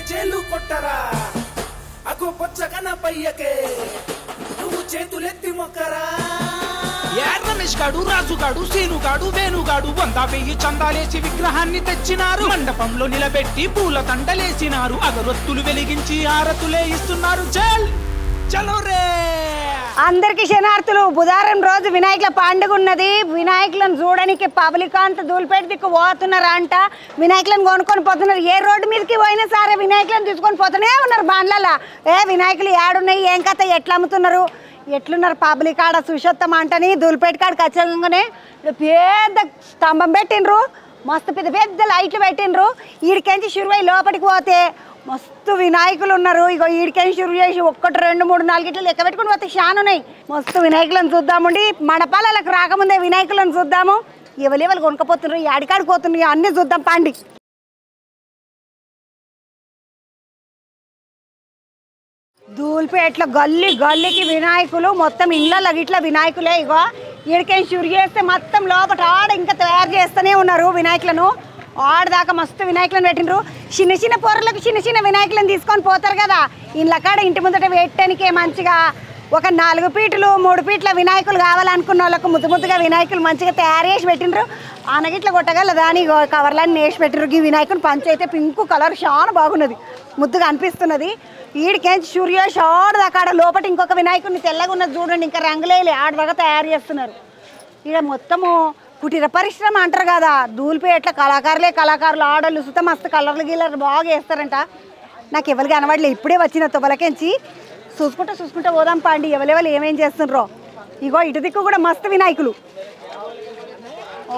చేలు కొట్టరా అగో పొచ్చగన పయ్యకే నువ్వు చేతులెత్తి మొక్కరా రమేష్ గాడు రాజు గాడు సీను గాడు వేణుగాడు 100,000 చందాలేసి విగ్రహాన్ని తెచ్చినారు మండపంలో నిలబెట్టి పూల తండలేసినారు అగరొత్తులు వెలిగించి హారతులే ఇస్తున్నారు చలో రే అందరికి శనార్థులు బుధవారం రోజు వినాయకుల పండుగ ఉన్నది వినాయకులను చూడడానికి పబ్లిక్ అంతా దూల్పేట దిక్కు పోతున్నారు అంట వినాయకులను కొనుక్కొని పోతున్నారు ఏ రోడ్డు మీదకి పోయినా సరే వినాయకులను తీసుకొని పోతూనే ఉన్నారు బండ్లలో వినాయకులు ఏడున్నాయి ఏం కథ ఎట్లా అమ్ముతున్నారు ఎట్లున్నారు పబ్లిక్ ఆడ సుషోత్తమ అంటని దూల్పేట కాడ ఖచ్చితంగానే పెద్ద స్తంభం పెట్టిండ్రు మస్తు పెద్ద పెద్ద లైట్లు పెట్టిండ్రు ఈడికెంచి షురువై లోపలికి పోతే మస్తు వినాయకులు ఉన్నారు ఇగో ఈడికెంచి షురు చేసి 1 2 3 4 ఇట్లా లెక్క పెట్టుకుని పోతే షాన్ ఉన్నాయి మస్తు వినాయకులను చూద్దామండి మండపాలకు రాకముందే వినాయకులను చూద్దాము ఎవరు కొనుక్కపోతున్నారు యాడికాడికి పోతున్నారు అన్నీ చూద్దాం పండి దూల్పేటలో గల్లీ గల్లీకి వినాయకులు మొత్తం ఇళ్ళ గిట్ల వినాయకులే ఇగో ఈడికేం షురు చేస్తే మొత్తం లోపల ఆడ ఇంకా తయారు చేస్తూనే ఉన్నారు వినాయకులను ఆడదాకా మస్తు వినాయకులను పెట్టిండ్రు చిన్న చిన్న పొరలకు చిన్న చిన్న వినాయకులను తీసుకొని పోతారు కదా ఇండ్ల కాడ ఇంటి ముందట పెట్టడానికే మంచిగా ఒక 4 ఫీట్లు 3 ఫీట్ల వినాయకులు కావాలనుకున్న వాళ్ళకు ముద్దుగా వినాయకులు మంచిగా తయారు చేసి పెట్టిండ్రు ఆనగిట్ల కొట్టగల దాని కవర్లన్నీ వేసి పెట్టిండ్రు ఈ వినాయకుని పంచ అయితే పింక్ కలర్ చాలా బాగున్నది ముద్దుగా అనిపిస్తున్నది ఈడికేంచి సూర్య షాడ్ దాకా ఆడ లోపల ఇంకొక వినాయకుడిని తెల్లగా ఉన్నది చూడండి ఇంకా రంగులేలే ఆడదాకా తయారు చేస్తున్నారు ఇక మొత్తము కుటీర పరిశ్రమ అంటారు కదా దూల్పేట్ల కళాకారులు ఆడలు సుత మస్తు కలర్లు గీలర్లు బాగా వేస్తారంట నాకు ఎవరికి కనబడలే ఇప్పుడే వచ్చిన తొబలకెంచి చూసుకుంటా పోదాం పండి ఎవరెవరు ఏమేం చేస్తుండ్రో ఇగో ఇటు దిక్కు కూడా మస్తు వినాయకులు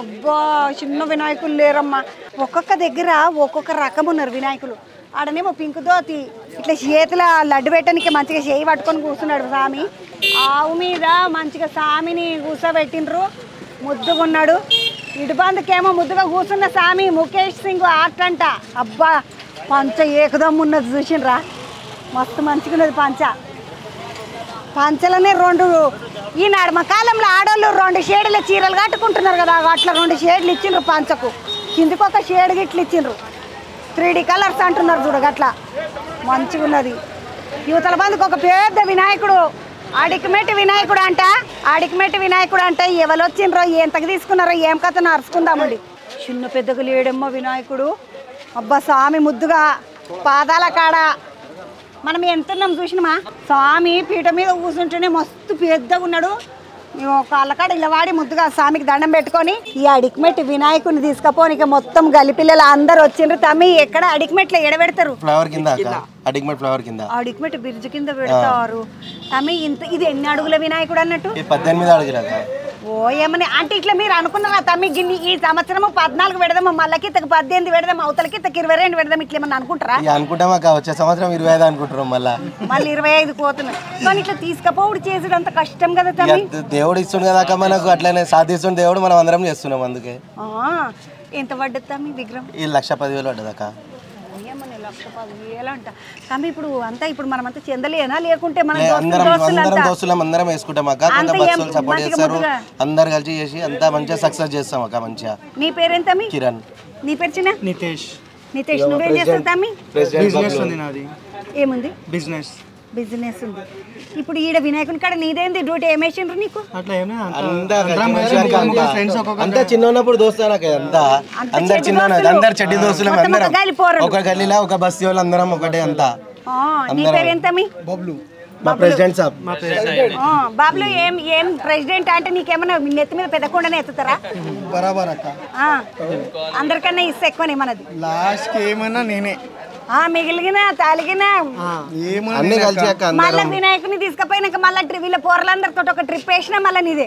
అబ్బా చిన్న వినాయకులు లేరమ్మా ఒక్కొక్క దగ్గర ఒక్కొక్క రకం ఉన్నారు వినాయకులు ఆడనేమో పింక్ దోతి ఇట్లా చేతుల లడ్డు పెట్టడానికి మంచిగా చేయి పట్టుకొని కూర్చున్నాడు స్వామి ఆవు మీద మంచిగా స్వామిని కూర్చోబెట్టిండ్రు ముద్దుగా ఉన్నాడు ఇటుబందుకేమో ముద్దుగా కూర్చున్న స్వామి ముఖేష్ సింగ్ ఆర్ట్ అంట అబ్బా పంచ ఏకదమ్ము ఉన్నది చూసిండ్రా మస్తు మంచిగా ఉన్నది పంచలనే 2 ఈ నడుమ కాలంలో ఆడవాళ్ళు 2 షేడుల చీరలు కట్టుకుంటున్నారు కదా అట్లా 2 షేడ్లు ఇచ్చిండ్రు పంచకు కిందికి ఒక షేడ్ గిట్లు ఇచ్చిండ్రు 3D కలర్స్ అంటున్నారు చూడగా అట్లా మంచిగా ఉన్నది యువతల బందుకు ఒక పెద్ద వినాయకుడు అడికిమెట్టి వినాయకుడు అంట ఎవరు వచ్చిండ్రో ఎంతకు తీసుకున్నారో ఏం కథ అరుచుకుందామండి చిన్న పెద్దకు లేడమ్మో వినాయకుడు అబ్బా స్వామి ముద్దుగా పాదాల కాడ మనం ఎంతున్నాం చూసినామా స్వామి పీట మీద కూర్చుంటేనే మస్తు పెద్దగా ఉన్నాడు మేము కాళ్ళకాడ ఇలా వాడి ముద్దుగా స్వామికి దండం పెట్టుకొని ఈ అడికిమెట్టి వినాయకుడిని తీసుకపోనిక మొత్తం గలిపిల్లలు అందరు వచ్చిండ్రు తమ్మి ఎక్కడ అడికిమెట్లో ఎడబెడతారు అడికిమెట్టి బ్రిడ్జ్ కింద పెడతారు తమ్మి ఇది ఎన్ని అడుగుల వినాయకుడు అన్నట్టు 18 అడుగుల ఓ ఏమని అంటే ఇట్లా మీరు అనుకున్నారా తమ్మి గిన్ని ఈ సంవత్సరము 14 పెడదాము మళ్ళకి 18 పెడదాం అవతలకి 22 పెడదాం ఇట్లా ఏమన్నా అనుకుంటారా అనుకుంటామా వచ్చే సంవత్సరం 25 అనుకుంటున్నాం మళ్ళీ 25 పోతున్నాయి కానీ ఇట్లా తీసుకపోవడు చేసేది అంత కష్టం కదా తమ్మి దేవుడు ఇస్తుంది కదా మనకు అట్లనే సాధిస్తుంది దేవుడు మనం అందరం చేస్తున్నాం అందుకే ఎంత పడ్డది తమ్మి విగ్రహం 1,10,000 పడ్డదక్క 1,10,000 అంట తమ్మి ఇప్పుడు మనమంతా చెందలేనా లేకుంటే మన దోస్తులం అందరం వేసుకుంటాం అక్క సపోర్ట్ చేస్తారు అందరు కలిసి చేసి అంతా మంచిగా సక్సెస్ చేస్తాం అక్క మంచిగా నీ పేరేంత కిరణ్ నీ పేరు చిన్న నితేష్ నువ్వేం చేస్తావు తమ్మి బిజినెస్ ఉంది నాది ఏముంది బిజినెస్ ఉంది ఇప్పుడు ఈడ వినాయకుని కాడ నీదేంది డ్యూటీ ఏమేసిండ్రు నీకు అట్లా ఏమే అంతా చిన్న ఉన్నప్పుడు దోస్తానక అందరు చిన్న అందరు చెడ్డి దోస్తులం అందరం ఒక గల్లీలో ఒక బస్తీ వాళ్ళు అందరం ఒకటే అంతా నీ పేరేంత బబ్లు మా ప్రెసిడెంట్ సాబ్ బాబులు ఏం ప్రెసిడెంట్ అంటే నీకేమన్నా నెత్తి మీద పెద్ద కొండనే ఎత్తుతారా బరాబర్ అక్క అందరికన్నా ఇస్తే ఎక్కువనే మనది లాస్ట్ ఏమన్నా నేనే మిగిలిన తాలిగిన మళ్ళీ వినాయకుని తీసుకుపోయినాక మళ్ళీ వీళ్ళ పోరలందరితో ఒక ట్రిప్ వేసినా మళ్ళీ నీదే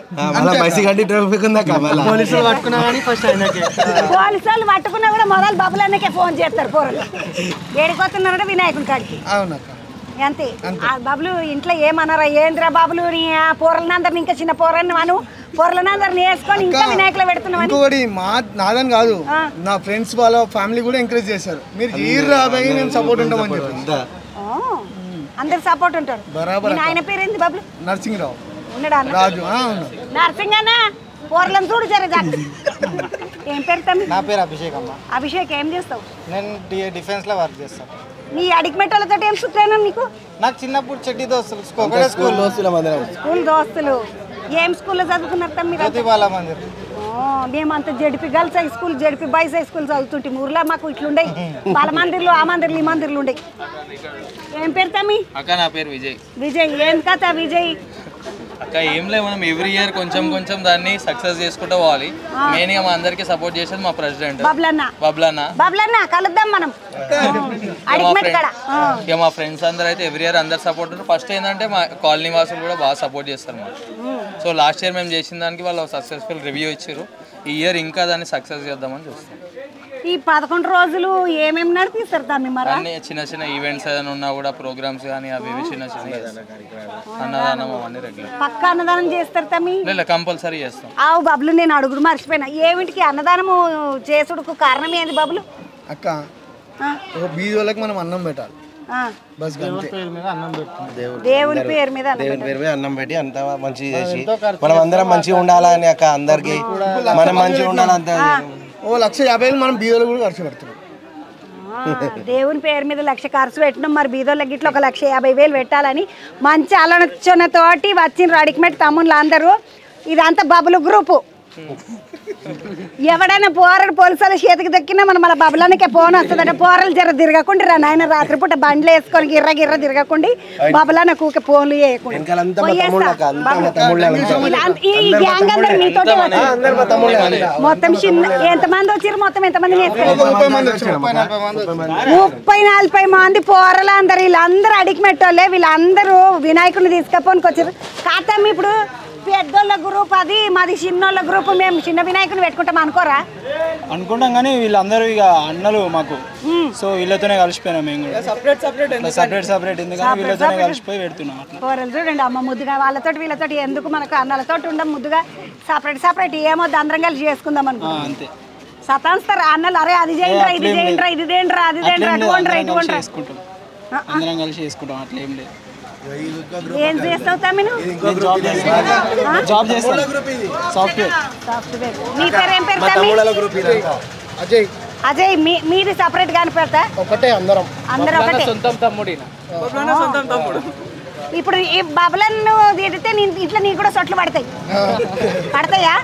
పోలీసులు పట్టుకున్నా కూడా మొదలు బాబులన్నకే ఫోన్ చేస్తారు పోరలు ఏడిపోతున్నారంటే వినాయకుని కాడికి అంతే బాబులు ఇంట్లో ఏమన్నారా ఏంద్రా బాబులు పోరలందరిని ఇంకా చిన్న పోరని మనం పోరలందరిని వేసుకొని ఇంకా వినాయకులు పెడుతున్నాం ఇంకోటి నాదని కాదు నా ఫ్రెండ్స్ వాళ్ళ ఫ్యామిలీ కూడా ఎంకరేజ్ చేశారు మీరు రాబోయే మేము సపోర్ట్ ఉంటామని చెప్పి అందరు సపోర్ట్ ఉంటారు ఆయన పేరేంది బాబులు నరసింహరావు ఉన్నాడా రాజు నరసింహ అన్న పోరలను చూడు జర ఏం పేరు తమ్మి నా పేరు అభిషేక్ అమ్మ అభిషేక్ ఏం చేస్తావు నేను డిఫెన్స్ లో వర్క్ చేస్తాను నీ అడిగిమెట్టలతో ఏం సుట్టాను నీకు? నాకు చిన్నప్పుడు చెడ్డి దోస్తులు స్కూల్ దోస్తులం అందరం. స్కూల్ దోస్తులు ఏం స్కూల్లో చదువుకున్నారు మీరు? ప్రతిభాల మందిర్. మేమంతా ZP girls high school, ZP boys high school చదువుతుంటే ఊర్లో మాకు ఇట్లుండే బాల మందిర్లు, ఆ మందిర్లు, ఈ మందిర్లు ఉండే. ఏం పేరు తమ్మి? అక్క నా పేరు విజయ్. విజయ్ ఏం కథ విజయ్? అక్క ఏం లేదు, మనం ఎవ్రీ ఇయర్ కొంచెం కొంచెం దాన్ని సక్సెస్ చేసుకుంటూ పోవాలి. మెయిన్ గా మా అందరికి సపోర్ట్ చేసేది మా ప్రెసిడెంట్ బబ్లన్న. కలుద్దాం మనం. ఇక మా ఫ్రెండ్స్ అందరూ అయితే ఎవ్రీ ఇయర్ అందరు సపోర్ట్. ఫస్ట్ ఏంటంటే మా కాలనీ వాసులు కూడా బాగా సపోర్ట్ చేస్తారు మాకు. సో లాస్ట్ ఇయర్ మేము చేసిన దానికి వాళ్ళు సక్సెస్ఫుల్ రివ్యూ ఇచ్చారు. ఈ ఇయర్ ఇంకా దాన్ని సక్సెస్ చేద్దామని చూస్తాం. ఈ 11 రోజులు ఏమేమి నడిపిస్తారు తమ్మి? మరి అన్ని చిన్న చిన్న ఈవెంట్స్ ఏదైనా ఉన్నా కూడా ప్రోగ్రామ్స్ కానీ అవి చిన్న చిన్న అన్నదానం అవన్నీ రెగ్యులర్ పక్క అన్నదానం చేస్తారు తమ్మి? లేదు కంపల్సరీ చేస్తాం. ఆవు బబ్లు నేను అడుగుడు మర్చిపోయినా, ఏమిటికి అన్నదానము చేసుడుకు కారణం ఏంది బబ్లు? అక్క బీది వాళ్ళకి మనం అన్నం పెట్టాలి. దేవుని పేరు మీద అన్నం పెట్టి అంత మంచిగా చేసి మనం అందరం మంచిగా ఉండాలని అక్క, అందరికి మనం మంచిగా ఉండాలంత. 1,50,000 మనం బీదోళ్ళు కూడా ఖర్చు పెడుతున్నాం. దేవుని పేరు మీద 1,00,000 ఖర్చు పెట్టినాం. మరి బీదోళ్ళకి ఇట్లా 1,50,000 పెట్టాలని మంచి ఆలోచనతోటి వచ్చిన అడిగిమెట్ తమ్ముళ్ళు అందరూ. ఇదంతా బబులు గ్రూపు. ఎవడైనా పోరడు పోలీసుల చేతికి దక్కినా మనం మన బబులనికే ఫోన్ వస్తుందంటే పోరలు జర తిరగకుండా రా నాయన, రాత్రిపూట బండ్లు వేసుకొని గిర్ర గిర్ర తిరగకుండా బబులన కూక ఫోన్లు చేయకుండా మొత్తం చిన్న ఎంతమంది వచ్చారు? మొత్తం ఎంతమంది? 30-40 మంది పోరలు అందరు. వీళ్ళందరూ అడిగిమెట్టోళ్ళే. వీళ్ళందరూ వినాయకుడిని తీసుకపోనికి వచ్చారు. కాతమ్మ ఇప్పుడు పెద్దోళ్ళ గ్రూప్ అది, మాది చిన్నోళ్ళ గ్రూప్. మేము చిన్న వినాయకుని పెట్టుకుంటాం అనుకోరా? అనుకుంటాం కానీ వీళ్ళందరూ ఇక అన్నలు మాకు. సో వీళ్ళతోనే కలిసిపోయినాం మేము కూడా. సపరేట్ ఎందుకంటే వీళ్ళతోనే కలిసిపోయి పెడుతున్నాం. కూరలు చూడండి అమ్మ ముద్దుగా, వాళ్ళతోటి వీళ్ళతోటి ఎందుకు మనకు అన్నలతో ఉండం ముద్దుగా. సపరేట్ ఏమొద్దు, అందరం కలిసి చేసుకుందాం అనుకో. అంతే సతాన్స్తారు అన్నలు. అరే అది చేయండిరా, ఇది చేయండిరా, ఇది చేయండిరా, అది చేయండిరా, అటువంటి అందరం కలిసి చేసుకుంటాం. అట్లా ఏం లేదు. ఏం చేస్తావు తమ్మిను? జాబ్ చేస్తాను, సాఫ్ట్వేర్. మీ పేరు ఏం పేరు తమ్మి? అజయ్. మీది సపరేట్ గాని పెడతా? ఒకటే అందరం ఒకటే. సొంతం తమ్ముడు. ఇప్పుడు ఈ బబులను తిడితే ఇట్లా నీకు కూడా సొట్లు పడతాయా?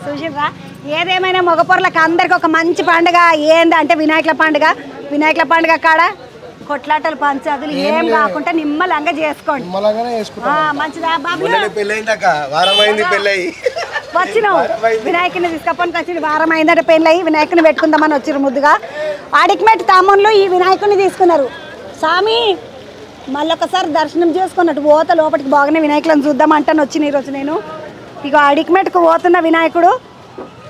చూసిర్రా? ఏదేమైనా మగపొరలకు అందరికి ఒక మంచి పండుగ ఏందంటే వినాయకుల పండుగ. వినాయకుల పండుగ కాడ కొట్లాటలు పంచాదులు ఏం కాకుండా నిమ్మలంగా చేసుకోండి. మంచిదా బాబు? వచ్చినావు వినాయకుని తీసుకపోనికి వచ్చి వారం అయిందంటే పెళ్ళి అయ్యి వినాయకుని పెట్టుకుందామని వచ్చిరు ముద్దుగా. అడిగిమెట్ తమ్ముళ్ళు ఈ వినాయకుని తీసుకున్నారు. స్వామి మళ్ళొకసారి దర్శనం చేసుకున్నట్టు పోత లోపలికి బాగానే వినాయకులను చూద్దామంటాను వచ్చిన ఈరోజు నేను. ఇక అడిగిమెట్కు పోతున్న వినాయకుడు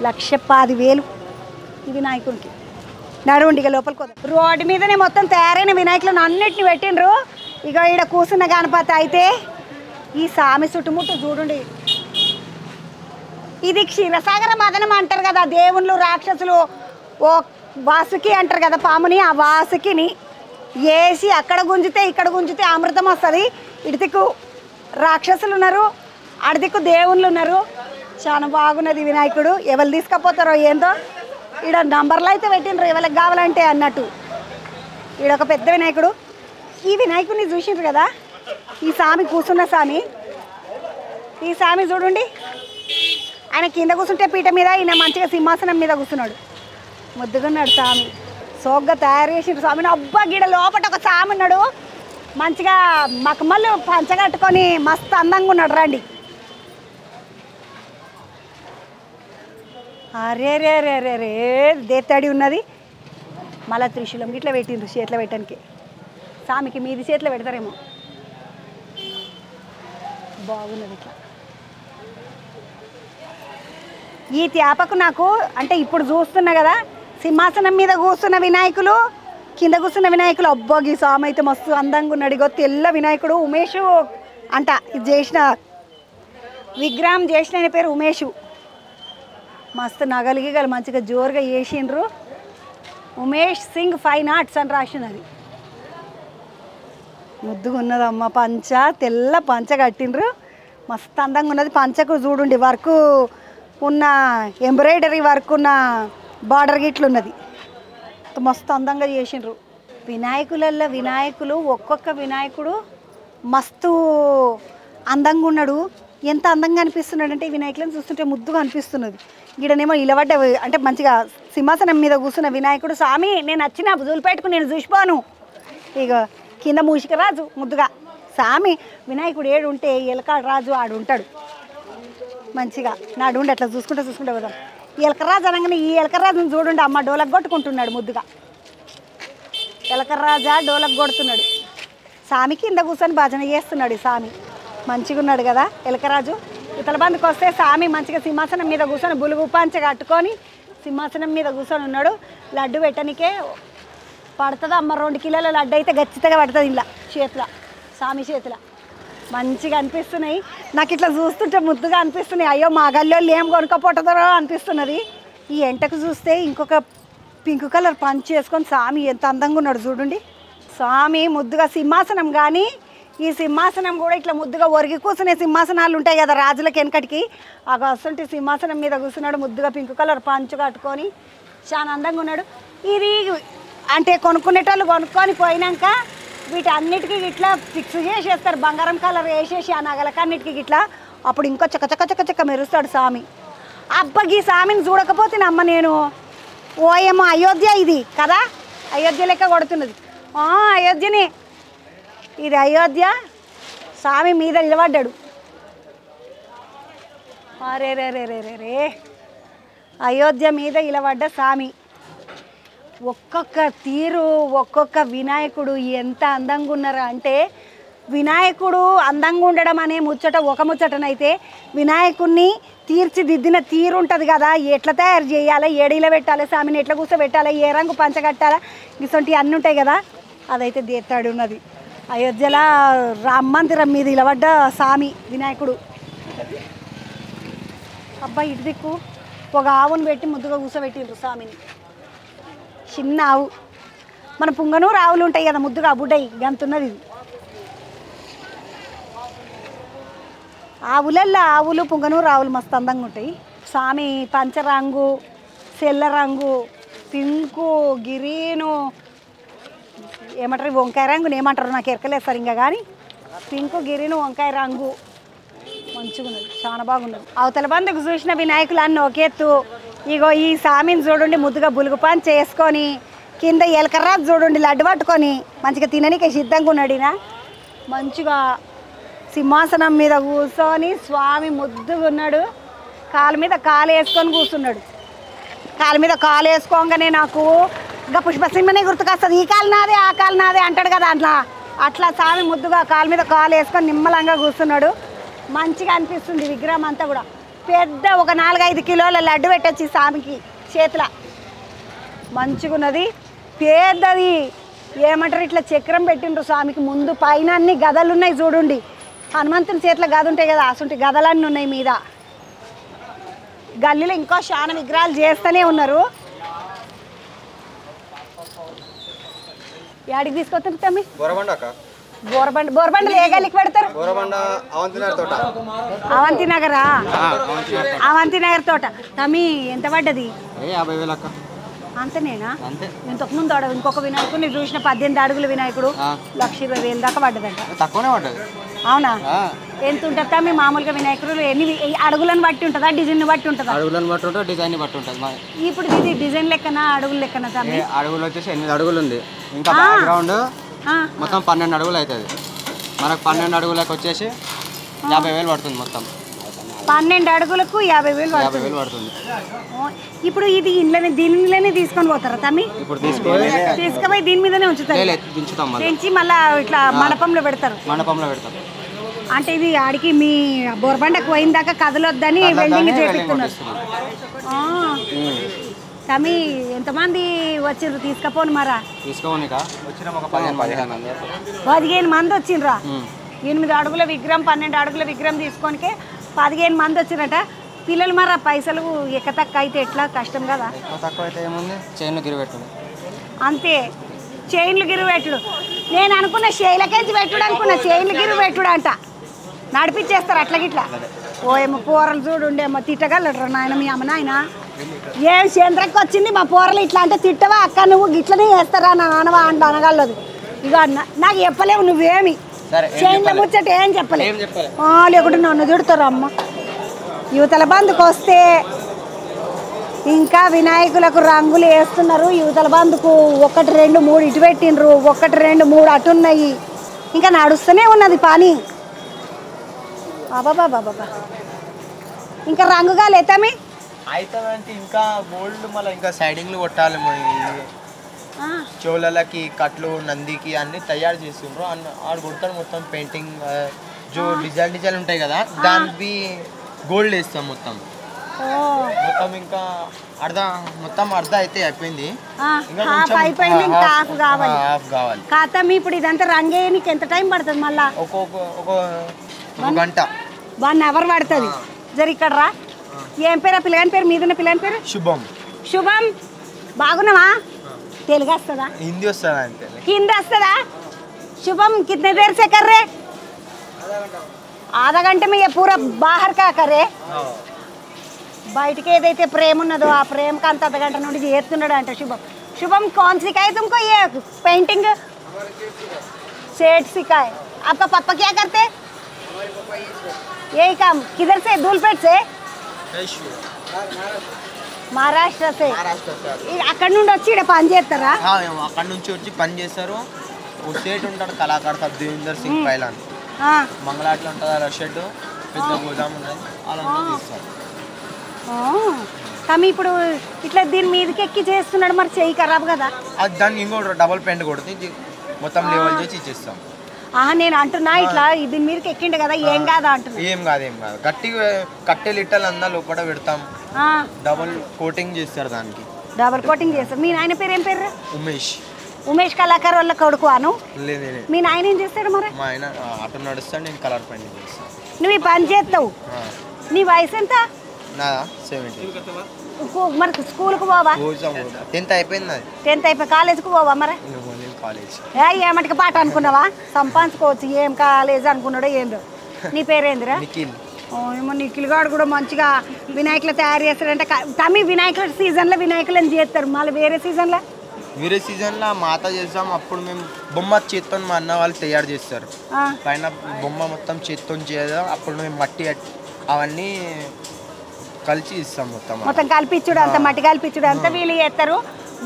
1,10,000 ఈ వినాయకుడికి. నడువుండి ఇక లోపలికి పోదాం. రోడ్డు మీదనే మొత్తం తయారైన వినాయకులను అన్నిటిని పెట్టిండ్రు. ఇక ఈడ కూర్చున్న గణపతి అయితే ఈ సామి చుట్టుముట్టు చూడండి. ఇది క్షీరసాగర మదనం అంటారు కదా, దేవుళ్ళు రాక్షసులు ఓ వాసుకి అంటారు కదా పాముని. ఆ వాసుకిని వేసి అక్కడ గుంజితే ఇక్కడ గుంజితే అమృతం వస్తుంది. ఇటుదిక్కు రాక్షసులు ఉన్నారు, అడిదిక్కు దేవుళ్ళు ఉన్నారు. చాలా బాగున్నది వినాయకుడు. ఎవరు తీసుకపోతారో ఏందో. ఈడ నంబర్లు అయితే పెట్టిండ్రు ఎవరికి కావాలంటే అన్నట్టు. ఈడొక పెద్ద వినాయకుడు. ఈ వినాయకుడిని చూసిండ్రు కదా, ఈ స్వామి కూర్చున్న స్వామి. ఈ స్వామి చూడండి, ఆయన కింద కూర్చుంటే పీట మీద, ఈయన మంచిగా సింహాసనం మీద కూర్చున్నాడు. ముద్దుగున్నాడు స్వామి. సోగ్గా తయారు చేసిండ్రు స్వామిని. అబ్బా గీడ లోపల ఒక స్వామి ఉన్నాడు, మంచిగా మకమల్లు పంచగట్టుకొని మస్తు అందంగా ఉన్నాడు. రండి. అరే రే రే రే రే దేత్తడి ఉన్నది. మళ్ళా త్రిశూలం ఇట్లా పెట్టిండ్రు చేతిలో పెట్టడానికి. స్వామికి మీది చేతిలో పెడతారేమో. బాగున్నది ఇట్లా. ఈ త్యాపకు నాకు అంటే ఇప్పుడు చూస్తున్నా కదా, సింహాసనం మీద కూర్చున్న వినాయకులు, కింద కూర్చున్న వినాయకులు. అబ్బోగి స్వామి అయితే మస్తు అందంగా ఉన్నాడు. ఇగో తెల్ల వినాయకుడు ఉమేషు అంట. ఇది చేసిన విగ్రహం చేసిన ఆయన పేరు ఉమేషు. మస్తు నగలిగిగలు మంచిగా జోరుగా చేసిండ్రు. ఉమేష్ సింగ్ ఫైన్ ఆర్ట్స్ అని రాసినది. ముద్దుగా ఉన్నదమ్మ. పంచ తెల్ల పంచ కట్టిండ్రు, మస్తు అందంగా ఉన్నది. పంచకు చూడండి వర్క్ ఉన్న ఎంబ్రాయిడరీ వర్క్ ఉన్న బార్డర్ గిట్లు ఉన్నది. మస్తు అందంగా చేసిండ్రు. వినాయకులలో వినాయకులు ఒక్కొక్క వినాయకుడు మస్తు అందంగా ఉన్నాడు. ఎంత అందంగా అనిపిస్తున్నాడు అంటే వినాయకులను చూస్తుంటే ముద్దుగా అనిపిస్తున్నది. గిడనేమో ఇలవడ్డ అంటే మంచిగా సింహాసనం మీద కూర్చున్న వినాయకుడు. స్వామి నేను వచ్చిన జూలిపేటకు నేను చూసిపోను. ఇక కింద మూషికరాజు ముద్దుగా స్వామి వినాయకుడు ఏడు ఉంటే ఎలకాడు రాజు ఆడు ఉంటాడు మంచిగా. నాడు ఉండి అట్లా చూసుకుంటే పోదాం. ఎలకరాజు అనగానే ఈ ఎలకరాజుని చూడండి అమ్మ డోలకు కొట్టుకుంటున్నాడు ముద్దుగా. ఎలకరాజా డోలకు కొడుతున్నాడు. స్వామి కింద కూర్చొని భజన చేస్తున్నాడు. స్వామి మంచిగా ఉన్నాడు కదా ఎలకరాజు. ఇతల బందుకు వస్తే స్వామి మంచిగా సింహాసనం మీద కూర్చొని బులుగు పంచ కట్టుకొని సింహాసనం మీద కూర్చొని ఉన్నాడు. లడ్డు పెట్టనికే పడుతుంది అమ్మ. 2 కిలోల లడ్డు అయితే గచ్చితగా పడుతుంది ఇలా చేతిలో, స్వామి చేతిలో. మంచిగా అనిపిస్తున్నాయి నాకు. ఇట్లా చూస్తుంటే ముద్దుగా అనిపిస్తున్నాయి. అయ్యో మా గల్లోళ్ళు ఏం కొనుక్కపోతుందో అనిపిస్తున్నది. ఈ ఎంటకు చూస్తే ఇంకొక పింక్ కలర్ పంచ్ చేసుకొని స్వామి ఎంత అందంగా ఉన్నాడు చూడండి. స్వామి ముద్దుగా సింహాసనం కానీ ఈ సింహాసనం కూడా ఇట్లా ముద్దుగా ఒరిగి కూర్చునే సింహాసనాలు ఉంటాయి కదా రాజులకి వెనకటికి. ఆ అసలు సింహాసనం మీద కూర్చున్నాడు ముద్దుగా పింక్ కలర్ పంచు కట్టుకొని చాలా అందంగా ఉన్నాడు. ఇది అంటే కొనుక్కునేటోళ్ళు కొనుక్కొని పోయినాక వీటన్నిటికీ ఇట్లా ఫిక్స్ చేసేస్తారు. బంగారం కలర్ వేసేసి ఆ నగలకన్నిటికీ ఇట్లా. అప్పుడు ఇంకో చక్క మెరుస్తాడు స్వామి. అబ్బకి స్వామిని చూడకపోతే అమ్మ నేను ఓయేమో అయోధ్య ఇది కదా, అయోధ్య లెక్క కొడుతున్నది. అయోధ్యనే ఇది, అయోధ్య. స్వామి మీద నిలబడ్డాడు. రే రే రే రే రే రే అయోధ్య మీద నిలబడ్డ స్వామి. ఒక్కొక్క తీరు ఒక్కొక్క వినాయకుడు ఎంత అందంగా ఉన్నారు అంటే వినాయకుడు అందంగా ఉండడం అనే ముచ్చట ఒక ముచ్చటనైతే వినాయకుడిని తీర్చిదిద్దిన తీరు ఉంటుంది కదా, ఎట్లా తయారు చేయాలి, ఏడీలో పెట్టాలి, స్వామిని ఎట్లా కూర్చోబెట్టాలి, ఏ రంగు పంచగట్టాలి, ఇసొంటి అన్నీ ఉంటాయి కదా, అదైతే దేత్తాడు ఉన్నది. అయోధ్యలో రామ మందిరం మీద నిలబడ్డ స్వామి వినాయకుడు. అబ్బాయి ఇటు దిక్కు ఒక ఆవును పెట్టి ముద్దుగా కూర్చోబెట్టిండ్రు స్వామిని. చిన్న ఆవు, మన పుంగనూరు ఆవులు ఉంటాయి కదా ముద్దుగా బుడ్డయి గంతున్నది ఇది. ఆవులల్లో ఆవులు పుంగనూరు ఆవులు మస్తు అందంగా ఉంటాయి. స్వామి పంచరంగు, తెల్ల రంగు, పింకు, గ్రీను, ఏమంటారు వంకాయ రంగుని ఏమంటారు నాకు ఎరకలేదు సరిగ్గా కానీ పింకు, గ్రీను, వంకాయ రంగు మంచిగా ఉన్నది, చాలా బాగున్నది. అవతల బందుకు చూసిన వినాయకులు అన్నీ ఒకెత్తు. ఇగో ఈ స్వామిని చూడండి ముద్దుగా బులుగు పాన్ చేసుకొని కింద ఎలకర్రాజు చూడండి లడ్డు పట్టుకొని మంచిగా తిననీకే సిద్ధంగా ఉన్నాడు. మంచిగా సింహాసనం మీద కూర్చొని స్వామి ముద్దుగా ఉన్నాడు. కాలు మీద కాలు వేసుకొని కూర్చున్నాడు. కాలు మీద కాలు వేసుకోగానే నాకు ఇంకా పుష్పసింహనే గుర్తుకొస్తుంది. ఈ కాలు నాదే ఆ కాలు నాదే అంటాడు కదా అట్లా స్వామి ముద్దుగా కాలు మీద కాలు వేసుకొని నిమ్మలంగా కూర్చున్నాడు. మంచిగా అనిపిస్తుంది విగ్రహం అంతా కూడా. పెద్ద ఒక 4-5 కిలోల లడ్డు పెట్టచ్చు స్వామికి చేతిలో. మంచిగా ఉన్నది, పెద్దది. ఏమంటారు ఇట్లా చక్రం పెట్టిండ్రు స్వామికి ముందు. పైన అన్ని గదలు ఉన్నాయి చూడండి. హనుమంతుని చేతిలో గద ఉంటాయి కదా, అసలు గదలన్నీ ఉన్నాయి మీద. గల్లీలో ఇంకో చాలా విగ్రహాలు చేస్తూనే ఉన్నారు. యాడికి తీసుకొస్తారు తమ్మి? బోరబండలు ఏ గల్లీకి పెడతారు? అవంతి నగరా? అవంతి నగర్ తోట. తమ్మి ఎంత పడ్డది? 50,000 అంతనేనా? ఇంతకుముందు ఇంకొక వినాయకుడు చూసిన 18 అడుగుల వినాయకుడు 1,20,000 దాకా పడ్డదంట. తక్కువనే పడ్డది. అవునా? ఎంత ఉంటుందా మీ మామూలుగా వినాయకుడు? ఎన్ని అడుగులను బట్టి ఉంటుందా, డిజైన్ బట్టి ఉంటుందా? అడుగులను బట్టి ఉంటుంది, డిజైన్ బట్టి ఉంటుంది. ఇప్పుడు ఇది డిజైన్ లెక్కన అడుగులు లెక్కన? అడుగులు వచ్చేసి 8 అడుగులు ఉంది. ఇంకా బ్యాక్గ్రౌండ్ మొత్తం 12 అడుగులు అవుతుంది. మనకు 12 అడుగులకు వచ్చేసి 50,000 పడుతుంది. మొత్తం 12 అడుగులకు 50,000 పడుతుంది. ఇప్పుడు ఇది ఇంట్లోనే దీనిలోనే తీసుకొని పోతారా తమ్మి? ఇప్పుడు తీసుకుపోయి దీని మీదనే ఉంచుతారు, పెంచి మళ్ళీ ఇట్లా మండపంలో పెడతారు. అంటే ఇది ఆడికి మీ బోర్బండకు పోయిన దాకా కదలొద్దని వెల్డింగ్ చేపిస్తున్నారు. తమ్మి ఎంతమంది వచ్చిండ్రు తీసుకపోను? మరా 15 మంది వచ్చిండ్రా. 8 అడుగుల విగ్రహం 12 అడుగుల విగ్రహం తీసుకొనికే 15 మంది వచ్చిరట. పిల్లలు మరా పైసలు ఎక్కతక్క అయితే ఎట్లా కష్టం కదా? అంతే, చైన్లు గిరిపెట్టుడు. నేను అనుకున్న శైలకెంచి పెట్టుడు అనుకున్న, చైన్లు గిరిపెట్టుడు అంట. నడిపించేస్తారు అట్లా గిట్లా. ఓ ఏమో కూరలు చూడుండేమో తిట్టగలరు నాయన మీ అమ్మ నాయన. ఏం చంద్రకి వచ్చింది మా పోరలు ఇట్లా అంటే తిట్టవా అక్క నువ్వు గిట్లనే చేస్తారా నా నాన్నవా అంట అనగలదు ఇక నాకు చెప్పలేవు నువ్వేమి చేయించ ముచ్చట ఏం చెప్పలేవు లేకుంటే నన్ను తిడతారు అమ్మ యువతల బంధుకు వస్తే ఇంకా వినాయకులకు రంగులు వేస్తున్నారు యువతల బంధుకు 1 2 3 ఇటు పెట్టిండ్రు 1 2 3 అటున్నాయి ఇంకా నడుస్తూనే ఉన్నది పని బాబా బాబా ఇంకా రంగుగా లేతామి అయితే ఇంకా గోల్డ్ మళ్ళీ ఇంకా సైడింగ్లు కొట్టాలి చోళలకి కట్లు నందికి అన్ని తయారు చేస్తుండ్రు ఆడు కొడతాడు మొత్తం పెయింటింగ్ జో డిజైన్ ఉంటాయి కదా దానికి గోల్డ్ వేస్తాం మొత్తం ఇంకా మొత్తం అర్ధ అయితే అయిపోయింది హాఫ్ కావాలి కాతమ్మి ఇప్పుడు ఇదంతా రంగేయనికి ఎంత టైం పడుతుంది మళ్ళా ఒక గంట 1 అవర్ పడుతుంది జర ఇక్కడ రా ఏం పేరు పిల్లగాని పేరు మీదున్న పిల్లని పేరు శుభం బాగున్నావా తెలుగు వస్తుందా హిందీ వస్తుందా అంతే హిందీ వస్తుందా शुभम कितने देर से कर रहे आधा घंटे में ये पूरा बाहर का करे బయటికి ఏదైతే ప్రేమ ఉన్నదో ఆ ప్రేమకి అంత అర్ధగంట నుండి చేస్తున్నాడు అంట శుభం शुभम कौन सिखाए तुमको ये पेंटिंग सेठ सिखाए आपका पापा क्या करते यही काम किधर से धूलपेट से महाराष्ट्र से అక్కడ నుండి వచ్చి ఇక్కడ పని చేస్తారా అక్కడ నుంచి వచ్చి పని చేస్తారు ఓ సేట్ ఉంటాడు కళాకారు దేవేందర్ సింగ్ పైలాన్ మంగళాట్లో ఉంటుంది అలా షెడ్ పెద్ద గోదాం ఉన్నది అలా తీస్తారు కానీ ఇప్పుడు ఇట్లా దీని మీదకి ఎక్కి చేస్తున్నాడు మరి చెయ్యి ఖరాబ్ కదా అది దాన్ని ఇంకోటి డబల్ పెయింట్ కొడితే మొత్తం లెవెల్ చేసి ఇచ్చేస్తాం నేను అంటున్నా ఇట్లా దీని మీదకి ఎక్కిండు కదా ఏం కాదా అంటున్నా ఏం కాదు గట్టిగా కట్టె లిట్టలు అందా లోపల పెడతాం డబల్ కోటింగ్ చేస్తారు దానికి డబల్ కోటింగ్ చేస్తారు మీ నాయన పేరు ఏం పేరు ఉమేష్ కళాకారు వాళ్ళ కొడుకు అను లేదు మీ నాయన ఏం చేస్తాడు మరి మా ఆయన ఆటో నడుస్తాడు నేను కలర్ పెయింటింగ్ చేస్తాను నువ్వు ఈ పని చేస్తావు నీ వయసు ఎంత నాదా 70 మరి స్కూల్కి పోవా 10th అయిపోయింది 10th అయిపోయి కాలేజ్కి పోవా మరి కాలేజ్ ఏమంటికి పాట అనుకున్నావా సంపాదించుకోవచ్చు ఏం కాలేజ్ అనుకున్నాడో ఏందో నీ పేరేందిరా ఏమో నిఖిల్ గారు కూడా మంచిగా వినాయకులు తయారు చేస్తారంటే తమి వినాయకుల సీజన్లో వినాయకులను చేస్తారు మళ్ళీ వేరే సీజన్లో మాత చేస్తాం అప్పుడు మేము బొమ్మ చేత్తో మా అన్న వాళ్ళు తయారు చేస్తారు పైన బొమ్మ మొత్తం చేత్తో చేయడం అప్పుడు మేము మట్టి అవన్నీ కలిసి ఇస్తాం మొత్తం కలిపిచ్చుడు అంత మట్టి కలిపిచ్చుడు అంతా వీళ్ళు చేస్తారు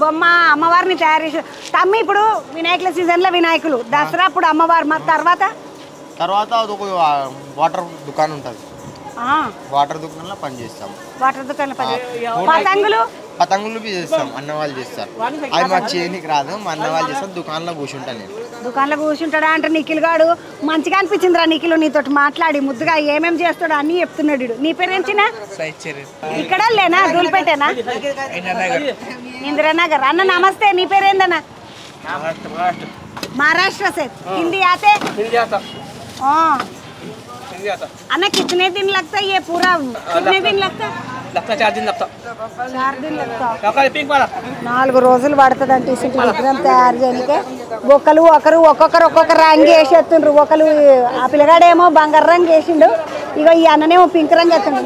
బొమ్మ అమ్మవారిని తయారు చేసి తమ్మి ఇప్పుడు వినాయకుల సీజన్లో వినాయకులు దసరా అప్పుడు అమ్మవారు మరి తర్వాత ఒక వాటర్ దుకాణం ఉంటుంది వాటర్ దుకాణంలో పని చేస్తాం పతంగులు చేస్తాం అన్న వాళ్ళు చేస్తారు అది మాకు చేయనికి రాదు మా అన్న వాళ్ళు చేస్తాం దుకాణంలో కూర్చుంటాను నేను దుకాణంలో కూర్చుంటాడా అంటే నిఖిల్ గాడు మంచిగా అనిపించిందిరా నిఖిల్ నీతో మాట్లాడి ముద్దుగా ఏమేమి చేస్తాడు అన్ని చెప్తున్నాడు నీ పేరు చిన్న ఇక్కడ లేనా దూల్పేటేనా ఇందిరానగర్ అన్న నమస్తే నీ పేరేందన్నా महाराष्ट्र से हिंदी आते अन्ना कितने दिन लगता है ये पूरा कितने दिन लगता है 4 दिन लगता 4 दिन लगता 4 రోజులు పడుతుందంటే ఈ విగ్రహం తయారు చేయడానికి ఒక్కొక్కరు రంగు వేసేస్తుండ్రు ఒకరు ఆ పిల్లగాడేమో బంగారు రంగు వేసిండు ఇగో ఈ అన్ననేమో పింక్ రంగు వేస్తుండు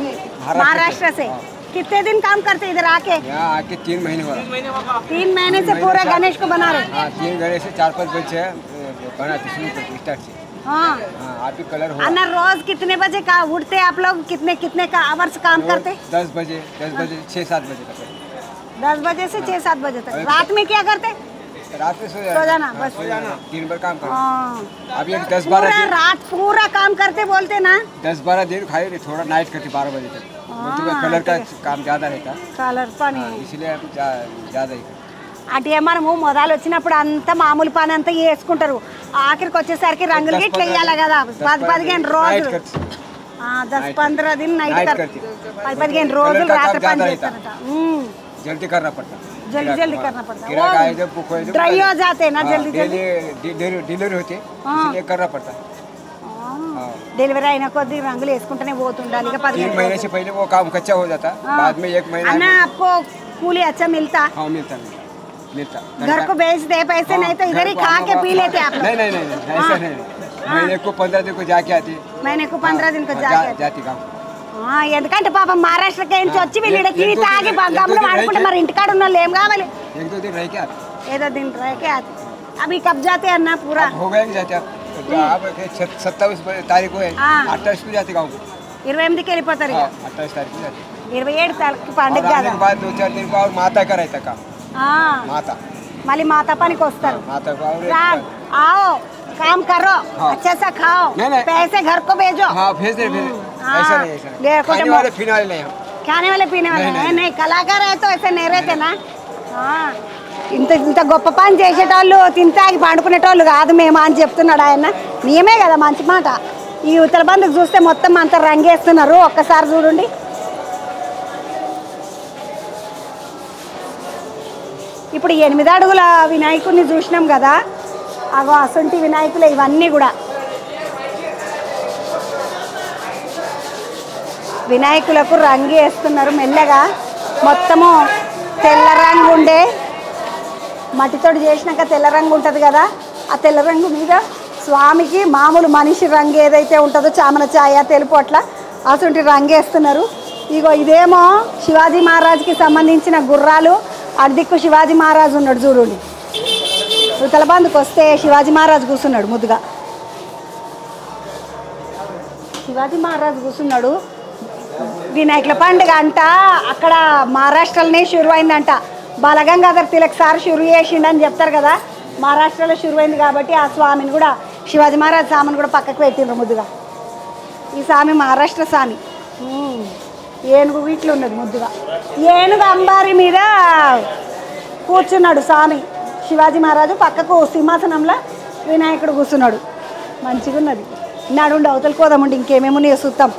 महाराष्ट्र से कितने दिन काम करते इधर आके 3 महीने हुआ 3 महीने से पूरा गणेश को बना रहे 3 गणेश से 4-5 बच्चे बनाते स्टार्ट से आप ही कलर हो अन्ना रोज कितने बजे का उठते आप लोग कितने का आवर्स काम करते 10 बजे 6-7 बजे तक 10 बजे से 6-7 बजे तक रात में क्या करते रात में सो जाना बस दिन भर काम करते अब ये 10-12 दिन रात पूरा काम करते बोलते ना 10-12 दिन खाए थोड़ा नाइट करते 12 बजे तक कलर का काम ज़्यादा रहता कलर पनी इसलिए ज़्यादा ही అంటే మనము మొదలు వచ్చినప్పుడు అంతా మామూలు పని అంతా చేసుకుంటారు ఆఖరికి వచ్చేసరికి రంగులు గిట్ల వేయాలి కదా 10-15 రోజులు 10-15 दिन नाइट करते 10-15 రోజులు రాత్రి పని చేస్తారట जल्दी करना पड़ता जल्दी करना पड़ता ड्राई हो जाते ना जल्दी डिलीवरी होती इसलिए करना पड़ता डिलीवरी అయిన కొద్ది రంగులు వేసుకుంటూనే పోతుండాలి ఇక 3 महीने से पहले वो काम कच्चा हो जाता बाद में 1 महीना अन्ना आपको कूली अच्छा मिलता हाँ मिलता घर को बेच दे पैसे नहीं तो इधर ही खा के पी लेते आप लोग नहीं ऐसा नहीं महीने को 15 दिन को जाके आती महीने को 15 दिन को जाती काम ఎందుకంటే పాపం మహారాష్ట్రకి నుంచి వచ్చి వీళ్ళు టీ తాగి గమ్ములు వాడుకుంటే మరి ఇంటికాడ ఉన్న వాళ్ళు ఏం కావాలి ఏదో దీని రైకే అవి కబ్ జాతే అన్న పూరా 27 तारीख को 28 को जाते गाँव 28కి వెళ్ళిపోతారు 28 तारीख को जाते 27 తారీఖు పండుగ కదా बाद 2-4 दिन बाद माता का रहता का माता మళ్ళీ మాతా పనికి వస్తారు माता को आओ काम करो अच्छे से खाओ पैसे घर को भेजो हाँ भेज दे ऐसा नहीं खाने वाले पीने वाले नहीं खाने वाले पीने वाले नहीं कलाकार है तो ऐसे नहीं रहते ना ఇంత ఇంత గొప్ప పని చేసేటోళ్ళు తింటాకి పండుకునేటోళ్ళు కాదు మేము అని చెప్తున్నాడు ఆయన మేమే కదా మంచి మాట ఈ ఉత్తర బంధుకు చూస్తే మొత్తం అంతా రంగేస్తున్నారు ఒక్కసారి చూడండి ఇప్పుడు 8 అడుగుల వినాయకుడిని చూసినాం కదా అగో అసంటి వినాయకులు ఇవన్నీ కూడా వినాయకులకు రంగు వేస్తున్నారు మెల్లగా మొత్తము తెల్ల రంగు ఉండే మట్టితోటి చేసినాక తెల్ల రంగు ఉంటుంది కదా ఆ తెల్ల రంగు మీద స్వామికి మామూలు మనిషి రంగు ఏదైతే ఉంటుందో చామన ఛాయ తెలుపు అట్లా అసంటి రంగు వేస్తున్నారు ఇగో ఇదేమో శివాజీ మహారాజ్కి సంబంధించిన గుర్రాలు అడ్దిక్కు శివాజీ మహారాజు ఉన్నాడు చూడండి తలబందుకు వస్తే శివాజీ మహారాజు కూర్చున్నాడు ముద్దుగా శివాజీ మహారాజు కూర్చున్నాడు వినాయకుల పండుగ అంట అక్కడ మహారాష్ట్రలోనే షురు అయిందంట బాలగంగాధర్ తిలక్ సార్ షురు చేసిండని చెప్తారు కదా మహారాష్ట్రలో షురు అయింది కాబట్టి ఆ స్వామిని కూడా శివాజీ మహారాజ్ స్వామిని కూడా పక్కకు పెట్టిండ్రు ముద్దుగా ఈ స్వామి మహారాష్ట్ర స్వామి ఏనుగు వీటిలో ఉన్నది ముద్దుగా ఏనుగు అంబారి మీద కూర్చున్నాడు స్వామి శివాజీ మహారాజు పక్కకు సింహాసనంలో వినాయకుడు కూర్చున్నాడు మంచిగా ఉన్నది నడుండి అవతల కోదామండి ఇంకేమేమో నేను చూస్తాం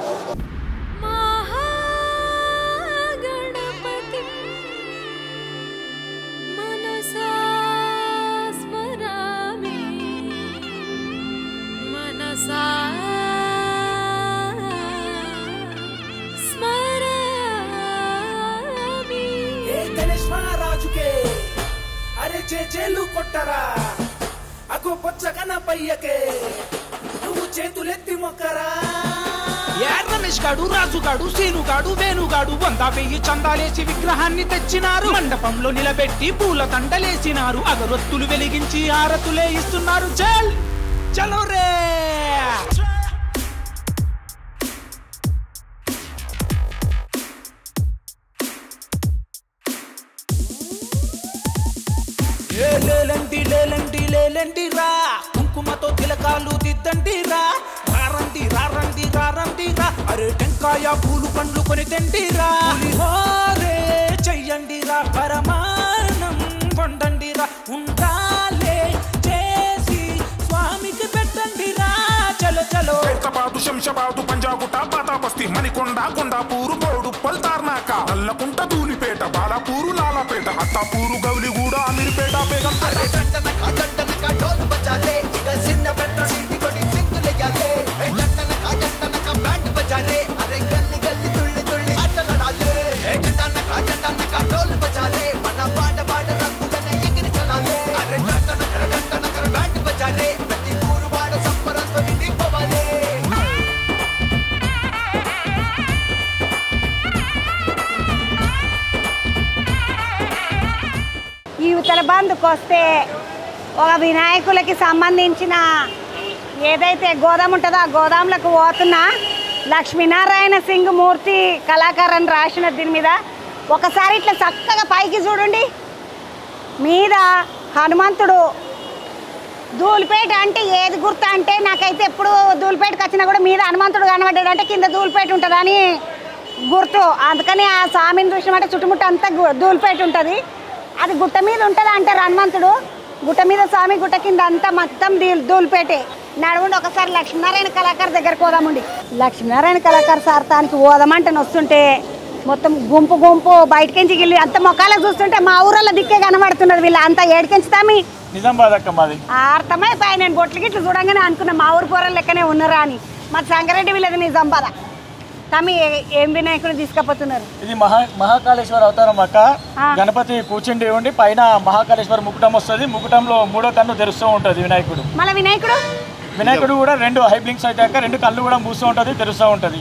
చేలు కొట్టరా అగో పొచ్చగన పయ్యకే నువ్వు చేతులెత్తి మొక్కరా రమేష్ గాడు రాజు గాడు సీను గాడు వేణుగాడు 100,000 చందాలేసి విగ్రహాన్ని తెచ్చినారు మండపంలో నిలబెట్టి పూల తండలేసినారు అగరొత్తులు వెలిగించి హారతులే ఇస్తున్నారు చల్ చలో రే లేలండి లేలండి లేలండి రా కుంకుమతో తిలకాలు దిద్దండి రా రారండి రారండి రారండి రా అరే టెంకాయ పూలు పండ్లు కొని తెండి రా హోరే చెయ్యండి రా పరమాన్నం వండండి రా ఉండాలే చేసి స్వామికి పెట్టండి రా చలో చలో హైదరాబాదు శంషాబాదు పంజాగుట్ట పాతాబస్తీ మణికొండ కొండాపూరు బోర్డు పల్తార్నాక నల్లకుంట ధూలిపేట బాలాపూరు లాలాపేట అత్తాపూరు గౌలిగూడ అమీర్పేట ఈ ఉత్తర బంధుకు వస్తే ఒక వినాయకులకి సంబంధించిన ఏదైతే గోదాం ఉంటుందో ఆ గోదాంలకు పోతున్న లక్ష్మీనారాయణ సింగ్ మూర్తి కళాకారు అని రాసిన దీని మీద ఒకసారి ఇట్లా చక్కగా పైకి చూడండి మీద హనుమంతుడు ధూళిపేట అంటే ఏది గుర్తు అంటే నాకైతే ఎప్పుడు ధూళిపేటకి వచ్చినా కూడా మీద హనుమంతుడు కనబడ్డాడు అంటే కింద ధూళిపేట ఉంటుందని గుర్తు అందుకని ఆ స్వామిని చూసినట్టే చుట్టుముట్టు అంతా ధూళిపేట ఉంటుంది అది గుట్ట మీద ఉంటుంది అంటారు హనుమంతుడు గుట్ట మీద స్వామి గుట్ట కింద అంతా మొత్తం ధూళిపేటే నడవండి ఒకసారి లక్ష్మీనారాయణ కళాకారు దగ్గరకు పోదామండి లక్ష్మీనారాయణ కళాకారు సార్ తానికి పోదామంటే వస్తుంటే మొత్తం గుంపు గుంపు బయటకించి వెళ్ళి అంత మొక్కలకు చూస్తుంటే మా ఊరల్లో దిక్కే కనబడుతున్నది వీళ్ళు అంతా ఏడికించుతామి నిజామాబాద్ అక్క మాది అర్థమైపోయి నేను బొట్లు గిట్లు చూడంగానే అనుకున్నా మా ఊరు పోరలు లెక్కనే ఉన్నారా అని మా సంగారెడ్డి వీళ్ళది నిజామాబాద్ తమి ఏం వినాయకుడు తీసుకపోతున్నారు ఇది మహాకాళేశ్వర అవతారం అక్క గణపతి కూర్చుండి ఉండి పైన మహాకాళేశ్వర ముకుటం వస్తుంది ముకుటంలో 3వ కన్ను తెరుస్తూ ఉంటుంది వినాయకుడు మళ్ళీ వినాయకుడు వినాయకుడు కూడా 2 హై బ్లింక్స్ అయితే 2 కళ్ళు కూడా మూస్తూ ఉంటుంది, తెరుస్తూ ఉంటుంది.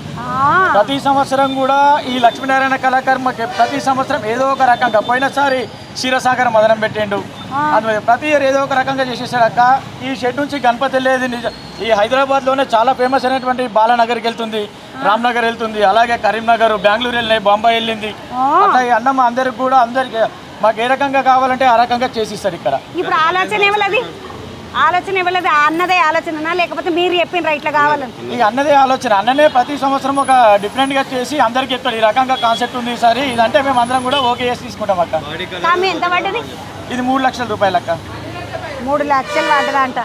ప్రతి సంవత్సరం కూడా ఈ లక్ష్మీనారాయణ కళాకర్మకి ప్రతి సంవత్సరం ఏదో ఒక రకంగా, పోయినసారి క్షీరసాగర మదనం పెట్టిండు, అందులో ప్రతి ఇయర్ ఏదో ఒక రకంగా చేసేసాడక్క. ఈ షెడ్ నుంచి గణపతి వెళ్ళేది ఈ హైదరాబాద్లోనే చాలా ఫేమస్ అయినటువంటి బాలానగర్కి వెళ్తుంది, రామ్నగర్ వెళ్తుంది, అలాగే కరీంనగర్, బెంగళూరు వెళ్ళినాయి, బాంబాయి వెళ్ళింది. అట్లా ఈ అన్నం అందరికి కూడా అందరికి మాకు ఏ రకంగా కావాలంటే ఆ రకంగా చేసిస్తారు ఇక్కడ. ఇప్పుడు ఆలోచన ఇవ్వలేదు అన్నదే ఆలోచన, లేకపోతే మీరు చెప్పిన ఇట్లా కావాలని? ఈ అన్నదే ఆలోచన. అన్ననే ప్రతి సంవత్సరం ఒక డిఫరెంట్గా చేసి అందరికి చెప్తాడు ఈ రకంగా కాన్సెప్ట్ ఉంది ఈసారి, ఇదంటే మేము అందరం కూడా ఓకే చేసి తీసుకుంటాం అక్క. ఎంత పడ్డది? ఇది 3 లక్షల రూపాయలు అక్క. 3 లక్షలు పడ్డదంట.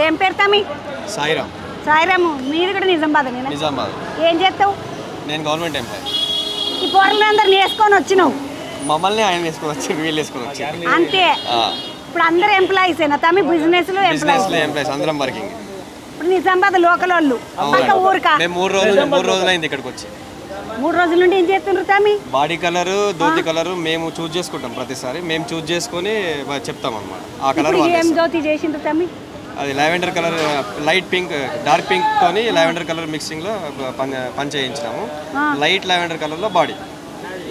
ఏం పేరు తమ్మి? సాయిరామ్. సాయిరాము. మీది కూడా నిజామాబాద్? నిజామాబాద్. ఏం చేస్తావు? నేను గవర్నమెంట్ ఎంప్లాయ్. ఈ పోరలందరిని వేసుకొని వచ్చినావు? మమ్మల్ని ఆయన వేసుకొని వచ్చి వీళ్ళు వేసుకొని వచ్చి అంతే. ఇప్పుడు అందరు ఎంప్లాయీసేనా తమ్మి? బిజినెస్ లో ఎంప్లాయీస్ అందరం వర్కింగ్. ఇప్పుడు నిజామాబాద్ లోకల్ వాళ్ళు పక్క ఊరికా? మేము 3 రోజులు అయింది ఇక్కడికి వచ్చి. 3 రోజుల నుండి ఏం చేస్తున్నారు తమ్మి? బాడీ కలర్, ధోతి కలర్ మేము చూస్ చేసుకుంటాం. ప్రతిసారి మేము చూస్ చేసుకొని చెప్తాం అన్నమాట. ఆ కలర్ ఏం ధోతి చేసిండ్రు తమ్మి? అది lavender colour, light pink, dark pink తోని లావెండర్ కలర్ మిక్సింగ్ లో పని చేయించినాము. లైట్ లావెండర్ కలర్ లో body.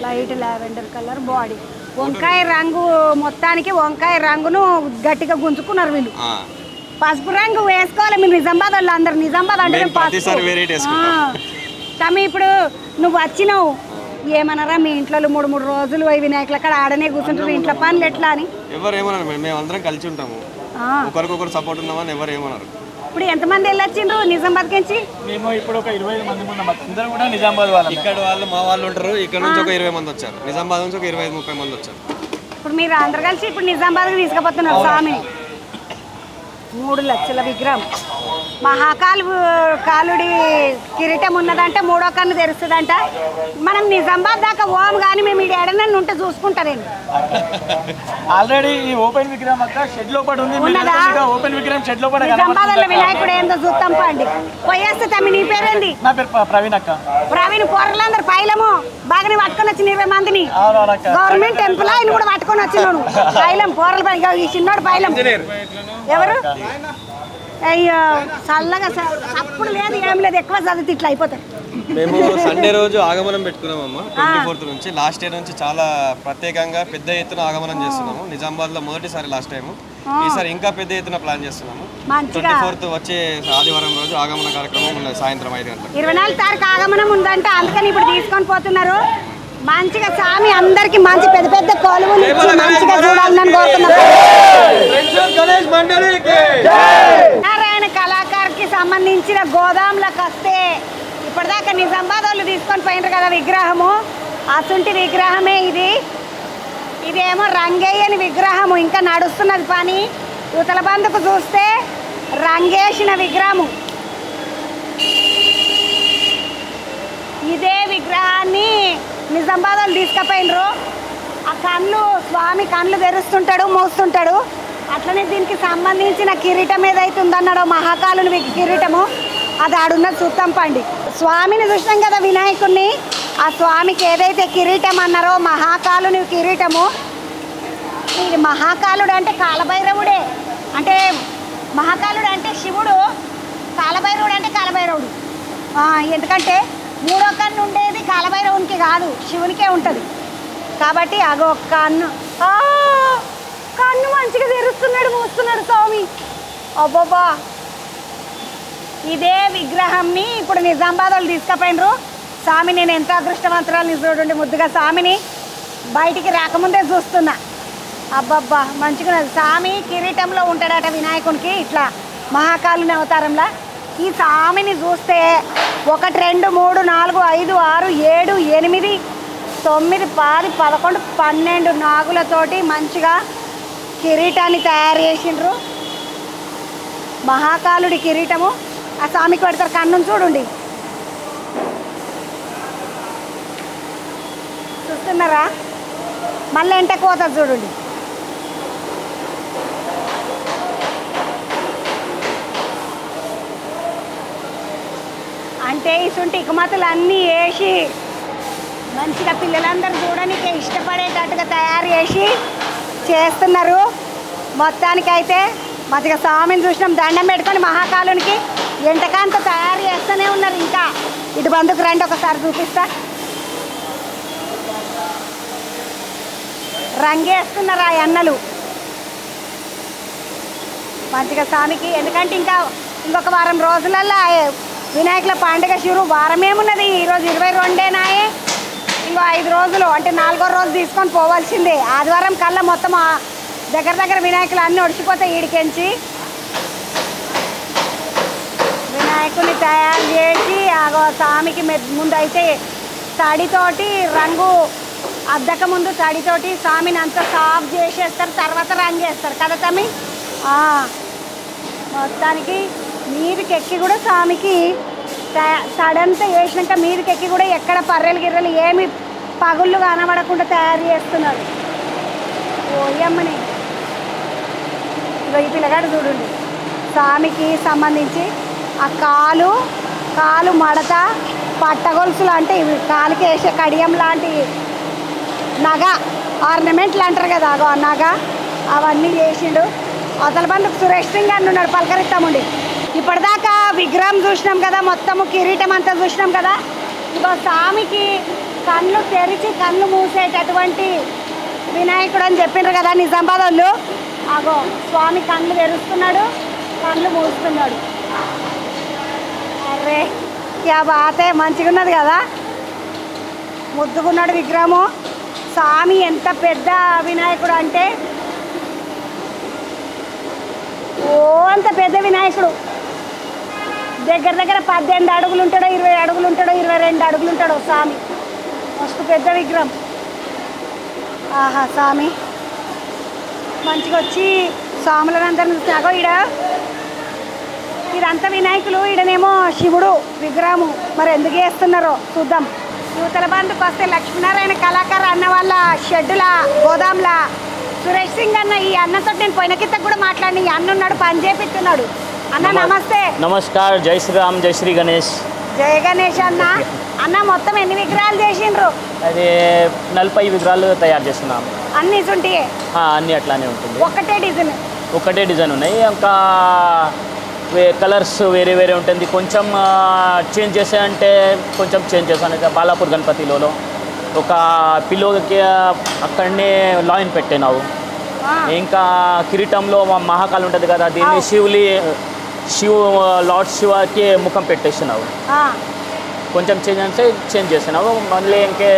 Light lavender colour body. వంకాయ రంగు, మొత్తానికి వంకాయ రంగును గట్టిగా గుంజుకున్నారు వీళ్ళు. పసుపు రంగు వేసుకోవాలి మీరు నిజామాబాద్ వాళ్ళు అందరు. నిజామాబాద్ అంటే తమ్మి ఇప్పుడు నువ్వు వచ్చినావు ఏమన్నారా మీ ఇంట్లో 3 రోజులు వినాయకుల అక్కడ ఆడనే కూర్చుంటారు, ఇంట్లో పనులు ఎట్లా అని? ఎవరు ఏమన్నారు, మేము అందరం కలిసి ఉంటాము, ఒకరికొకరు సపోర్ట్ ఉన్నామని ఎవరు ఏమన్నారు. ఇప్పుడు ఎంతమంది వెళ్ళొచ్చిండ్రు నిజామాబాద్ నుంచి? మేము ఇప్పుడు ఒక 25 మంది ఉన్నాం. అందరూ కూడా నిజామాబాద్ వాళ్ళు. ఇక్కడ వాళ్ళు మా వాళ్ళు ఉంటారు. ఇక్కడ నుంచి ఒక 20 మంది వచ్చారు. నిజామాబాద్ నుంచి ఒక 25-30 మంది వచ్చారు. ఇప్పుడు మీరు అందరు కలిసి ఇప్పుడు నిజామాబాద్కి తీసుకుపోతున్నారు స్వామిని. 3 లక్షల విగ్రహం. మహాకాలుడి కిరీటం ఉన్నదంటే 3వ కన్ను తెరుస్తుందంట. మనం నిజామాబాద్ దాకా ఓం కానీ మేము ఈ ఏడన్నా ఉంటే చూసుకుంటారేంటి? ఆల్రెడీ ఈ ఓపెన్ విగ్రహం అక్క షెడ్ లోపల ఉంది. ఓపెన్ విగ్రహం షెడ్ లోపల నిజామాబాద్ వినాయకుడు ఏందో చూస్తాం పండి. పోయేస్తే తమ్మి నీ పేరేంది? నా పేరు ప్రవీణ్ అక్క. ప్రవీణ్. పోరలందరూ పైలము బాగానే పట్టుకొని వచ్చిన 20 మందిని గవర్నమెంట్ ఎంప్లాయీని కూడా పట్టుకొని వచ్చినాను. పైలం పోరలు ఈ చిన్నోడు పైలం. ఎవరు? అయ్యో చల్లగా అప్పుడు లేదు ఏం లేదు, ఎక్కువ చదివితే ఇట్లా అయిపోతాయి. మేము సండే రోజు ఆగమనం పెట్టుకున్నామమ్మా. 24th నుంచి లాస్ట్ ఇయర్ నుంచి చాలా ప్రత్యేకంగా పెద్ద ఎత్తున ఆగమనం చేస్తున్నాము. నిజామాబాద్ లో మొదటిసారి లాస్ట్ టైం, ఈసారి ఇంకా పెద్ద ఎత్తున ప్లాన్ చేస్తున్నాము. 24th వచ్చే ఆదివారం రోజు ఆగమన కార్యక్రమం ఉన్నది సాయంత్రం 5 గంటలకు. 24వ తారీఖు ఆగమనం ఉందంట, అందుకని ఇప్పుడు తీసుకొని పోతున్నారు. మంచిగా స్వామి అందరికి మంచి పెద్ద పెద్ద కొలువులు మంచిగా చూడాలని కోరుతున్నాం. నారాయణ కళాకారుకి సంబంధించిన గోదాంలకు వస్తే ఇప్పటిదాకా నిజామాబాద్ వాళ్ళు తీసుకొని పోయినారు కదా విగ్రహము, అసుంటి విగ్రహమే ఇది. ఇదేమో రంగేయని విగ్రహము, ఇంకా నడుస్తున్నది పని. యువతల బందుకు చూస్తే రంగేసిన విగ్రహము. ఇదే విగ్రహాన్ని నిజామాబాద్ వాళ్ళు తీసుకుపోయినరు. ఆ కళ్ళు స్వామి కళ్ళు తెరుస్తుంటాడు, మోస్తుంటాడు. అట్లనే దీనికి సంబంధించిన కిరీటం ఏదైతే ఉందన్నాడో మహాకాలుని కిరీటము, అది ఆడున్నది చూస్తాం పండి. స్వామిని చూసినాం కదా వినాయకుడిని, ఆ స్వామికి ఏదైతే కిరీటం అన్నారో మహాకాలుని కిరీటము. ఇది మహాకాలుడు అంటే కాలభైరవుడే, అంటే మహాకాలుడు అంటే శివుడు, కాలభైరవుడు అంటే కాలభైరవుడు. ఎందుకంటే 3వ కన్ను ఉండేది కాలభైరవునికి కాదు, శివునికే ఉంటుంది. కాబట్టి అగో కన్ను, కన్ను మంచిగా తెరుస్తున్నాడు, మూస్తున్నాడు స్వామి. అబ్బబ్బా, ఇదే విగ్రహాన్ని ఇప్పుడు నిజామాబాద్ వాళ్ళు తీసుకుపోయినరు. స్వామి నేను ఎంత అదృష్టవంతురాలు చూడండి, ముద్దుగా స్వామిని బయటికి రాకముందే చూస్తున్నా. అబ్బబ్బా మంచిగా స్వామి కిరీటంలో ఉంటాడట వినాయకునికి, ఇట్లా మహాకాలుని అవతారంలా. ఈ స్వామిని చూస్తే 1 2 3 4 5 6 7 8 9 10 11 12 నాగులతోటి మంచిగా కిరీటాన్ని తయారు చేసిండ్రు. మహాకాలుడి కిరీటము. ఆ స్వామికి పెడతారు కన్నును చూడండి, చూస్తున్నారా? మళ్ళీ ఎంటకు పోతుంది చూడండి. అంటే ఇసుంటి ఇకమతులు అన్నీ వేసి మంచిగా పిల్లలందరూ చూడడానికి ఇష్టపడేటట్టుగా తయారు చేసి చేస్తున్నారు. మొత్తానికైతే మంచిగా స్వామిని చూసినాం, దండం పెట్టుకొని మహాకాలునికి ఎంటకాంత తయారు చేస్తూనే ఉన్నారు. ఇంకా ఇటు బందుకు రండి, ఒకసారి చూపిస్తా. రంగేస్తున్నారు ఆ అన్నలు మంచిగా స్వామికి. ఎందుకంటే ఇంకొక వారం రోజులల్లో వినాయకుల పండుగ షురు. వారం ఏమున్నది, ఈరోజు 22నాయే. ఇంకో 5 రోజులు అంటే 4వ రోజు తీసుకొని పోవాల్సిందే. ఆదివారం కల్లా మొత్తం దగ్గర వినాయకులు అన్నీ ఒడిచిపోతాయి. ఈడికెంచి వినాయకుని తయారు చేసి స్వామికి ముందు అయితే తడితోటి రంగు అద్దక ముందు తడితోటి స్వామిని అంతా సాఫ్ చేసేస్తారు, తర్వాత రంగు వేస్తారు కదా తమ్మి. మొత్తానికి మీదికి ఎక్కి కూడా స్వామికి తడంతా వేసినాక మీదికి ఎక్కి కూడా ఎక్కడ పర్రెలు గిర్రెలు ఏమి పగుళ్ళు కనబడకుండా తయారు చేస్తున్నారు. ఓయమ్మని ఈ పిల్లగాడు చూడండి, స్వామికి సంబంధించి ఆ కాలు మడత పట్టగొలుసులు అంటే ఇవి కాలుకి వేసే కడియం లాంటి నగ ఆర్నమెంట్లు అంటారు కదా, ఆ నగ అవన్నీ చేసిండు. అవతల బందుకు సురేష్ సింగ్ అని ఉన్నాడు, పలకరిస్తాముండి. ఇప్పటిదాకా విగ్రహం చూసినాం కదా, మొత్తము కిరీటం అంతా చూసినాం కదా. ఇగో స్వామికి కళ్ళు తెరిచి కళ్ళు మూసేటటువంటి వినాయకుడు అని చెప్పిండ్రు కదా నిజామాబాద్ వాళ్ళు. అగో స్వామి కళ్ళు తెరుస్తున్నాడు, కళ్ళు మూస్తున్నాడు. అరే క్యా బాతే, మంచిగా ఉన్నది కదా, ముద్దుకున్నాడు విగ్రహము. స్వామి ఎంత పెద్ద వినాయకుడు అంటే అంత పెద్ద వినాయకుడు. దగ్గర 18 అడుగులు ఉంటాడో, 20 అడుగులు ఉంటాడో, 22 అడుగులు ఉంటాడో స్వామి. మస్తు పెద్ద విగ్రహం. ఆహా స్వామి మంచిగా వచ్చి స్వాములందరినీ చూసినాగో. ఇదంతా వినాయకులు, ఈడనేమో శివుడు విగ్రహము. మరి ఎందుకు వేస్తున్నారో చూద్దాం. యువతల బంధుకు వస్తే లక్ష్మీనారాయణ కళాకారు అన్న వాళ్ళ షెడ్డుల గోదాంల సురేష్ సింగ్ అన్న. ఈ అన్నతో నేను పోయిన కింద కూడా మాట్లాడి, ఈ అన్న ఉన్నాడు, పని చేపిస్తున్నాడు. అన్న నమస్తే. నమస్కార్, జై శ్రీరామ్, జై శ్రీ గణేష్. జై గణేష్ అన్న. అన్న మొత్తం ఎన్ని విగ్రహాలు చేసిండ్రు? అది 40 విగ్రహాలు తయారు చేస్తున్నాము. అన్ని ఉంటాయి? అన్ని అట్లానే ఉంటుంది. ఒకటే డిజైన్ ఉన్నాయి. ఇంకా కలర్స్ వేరే ఉంటుంది. కొంచెం చేంజ్ చేసాయంటే కొంచెం చేంజ్ చేశాను. బాలాపూర్ గణపతిలో ఒక పిల్లోకి అక్కడనే లాయిన్ పెట్టినావు. ఇంకా కిరీటంలో మహాకాళి ఉంటుంది కదా, దీన్ని లార్డ్ శివకి ముఖం పెట్టేసినావు. కొంచెం చేంజ్ చేసినావు. మళ్ళీ ఇంకే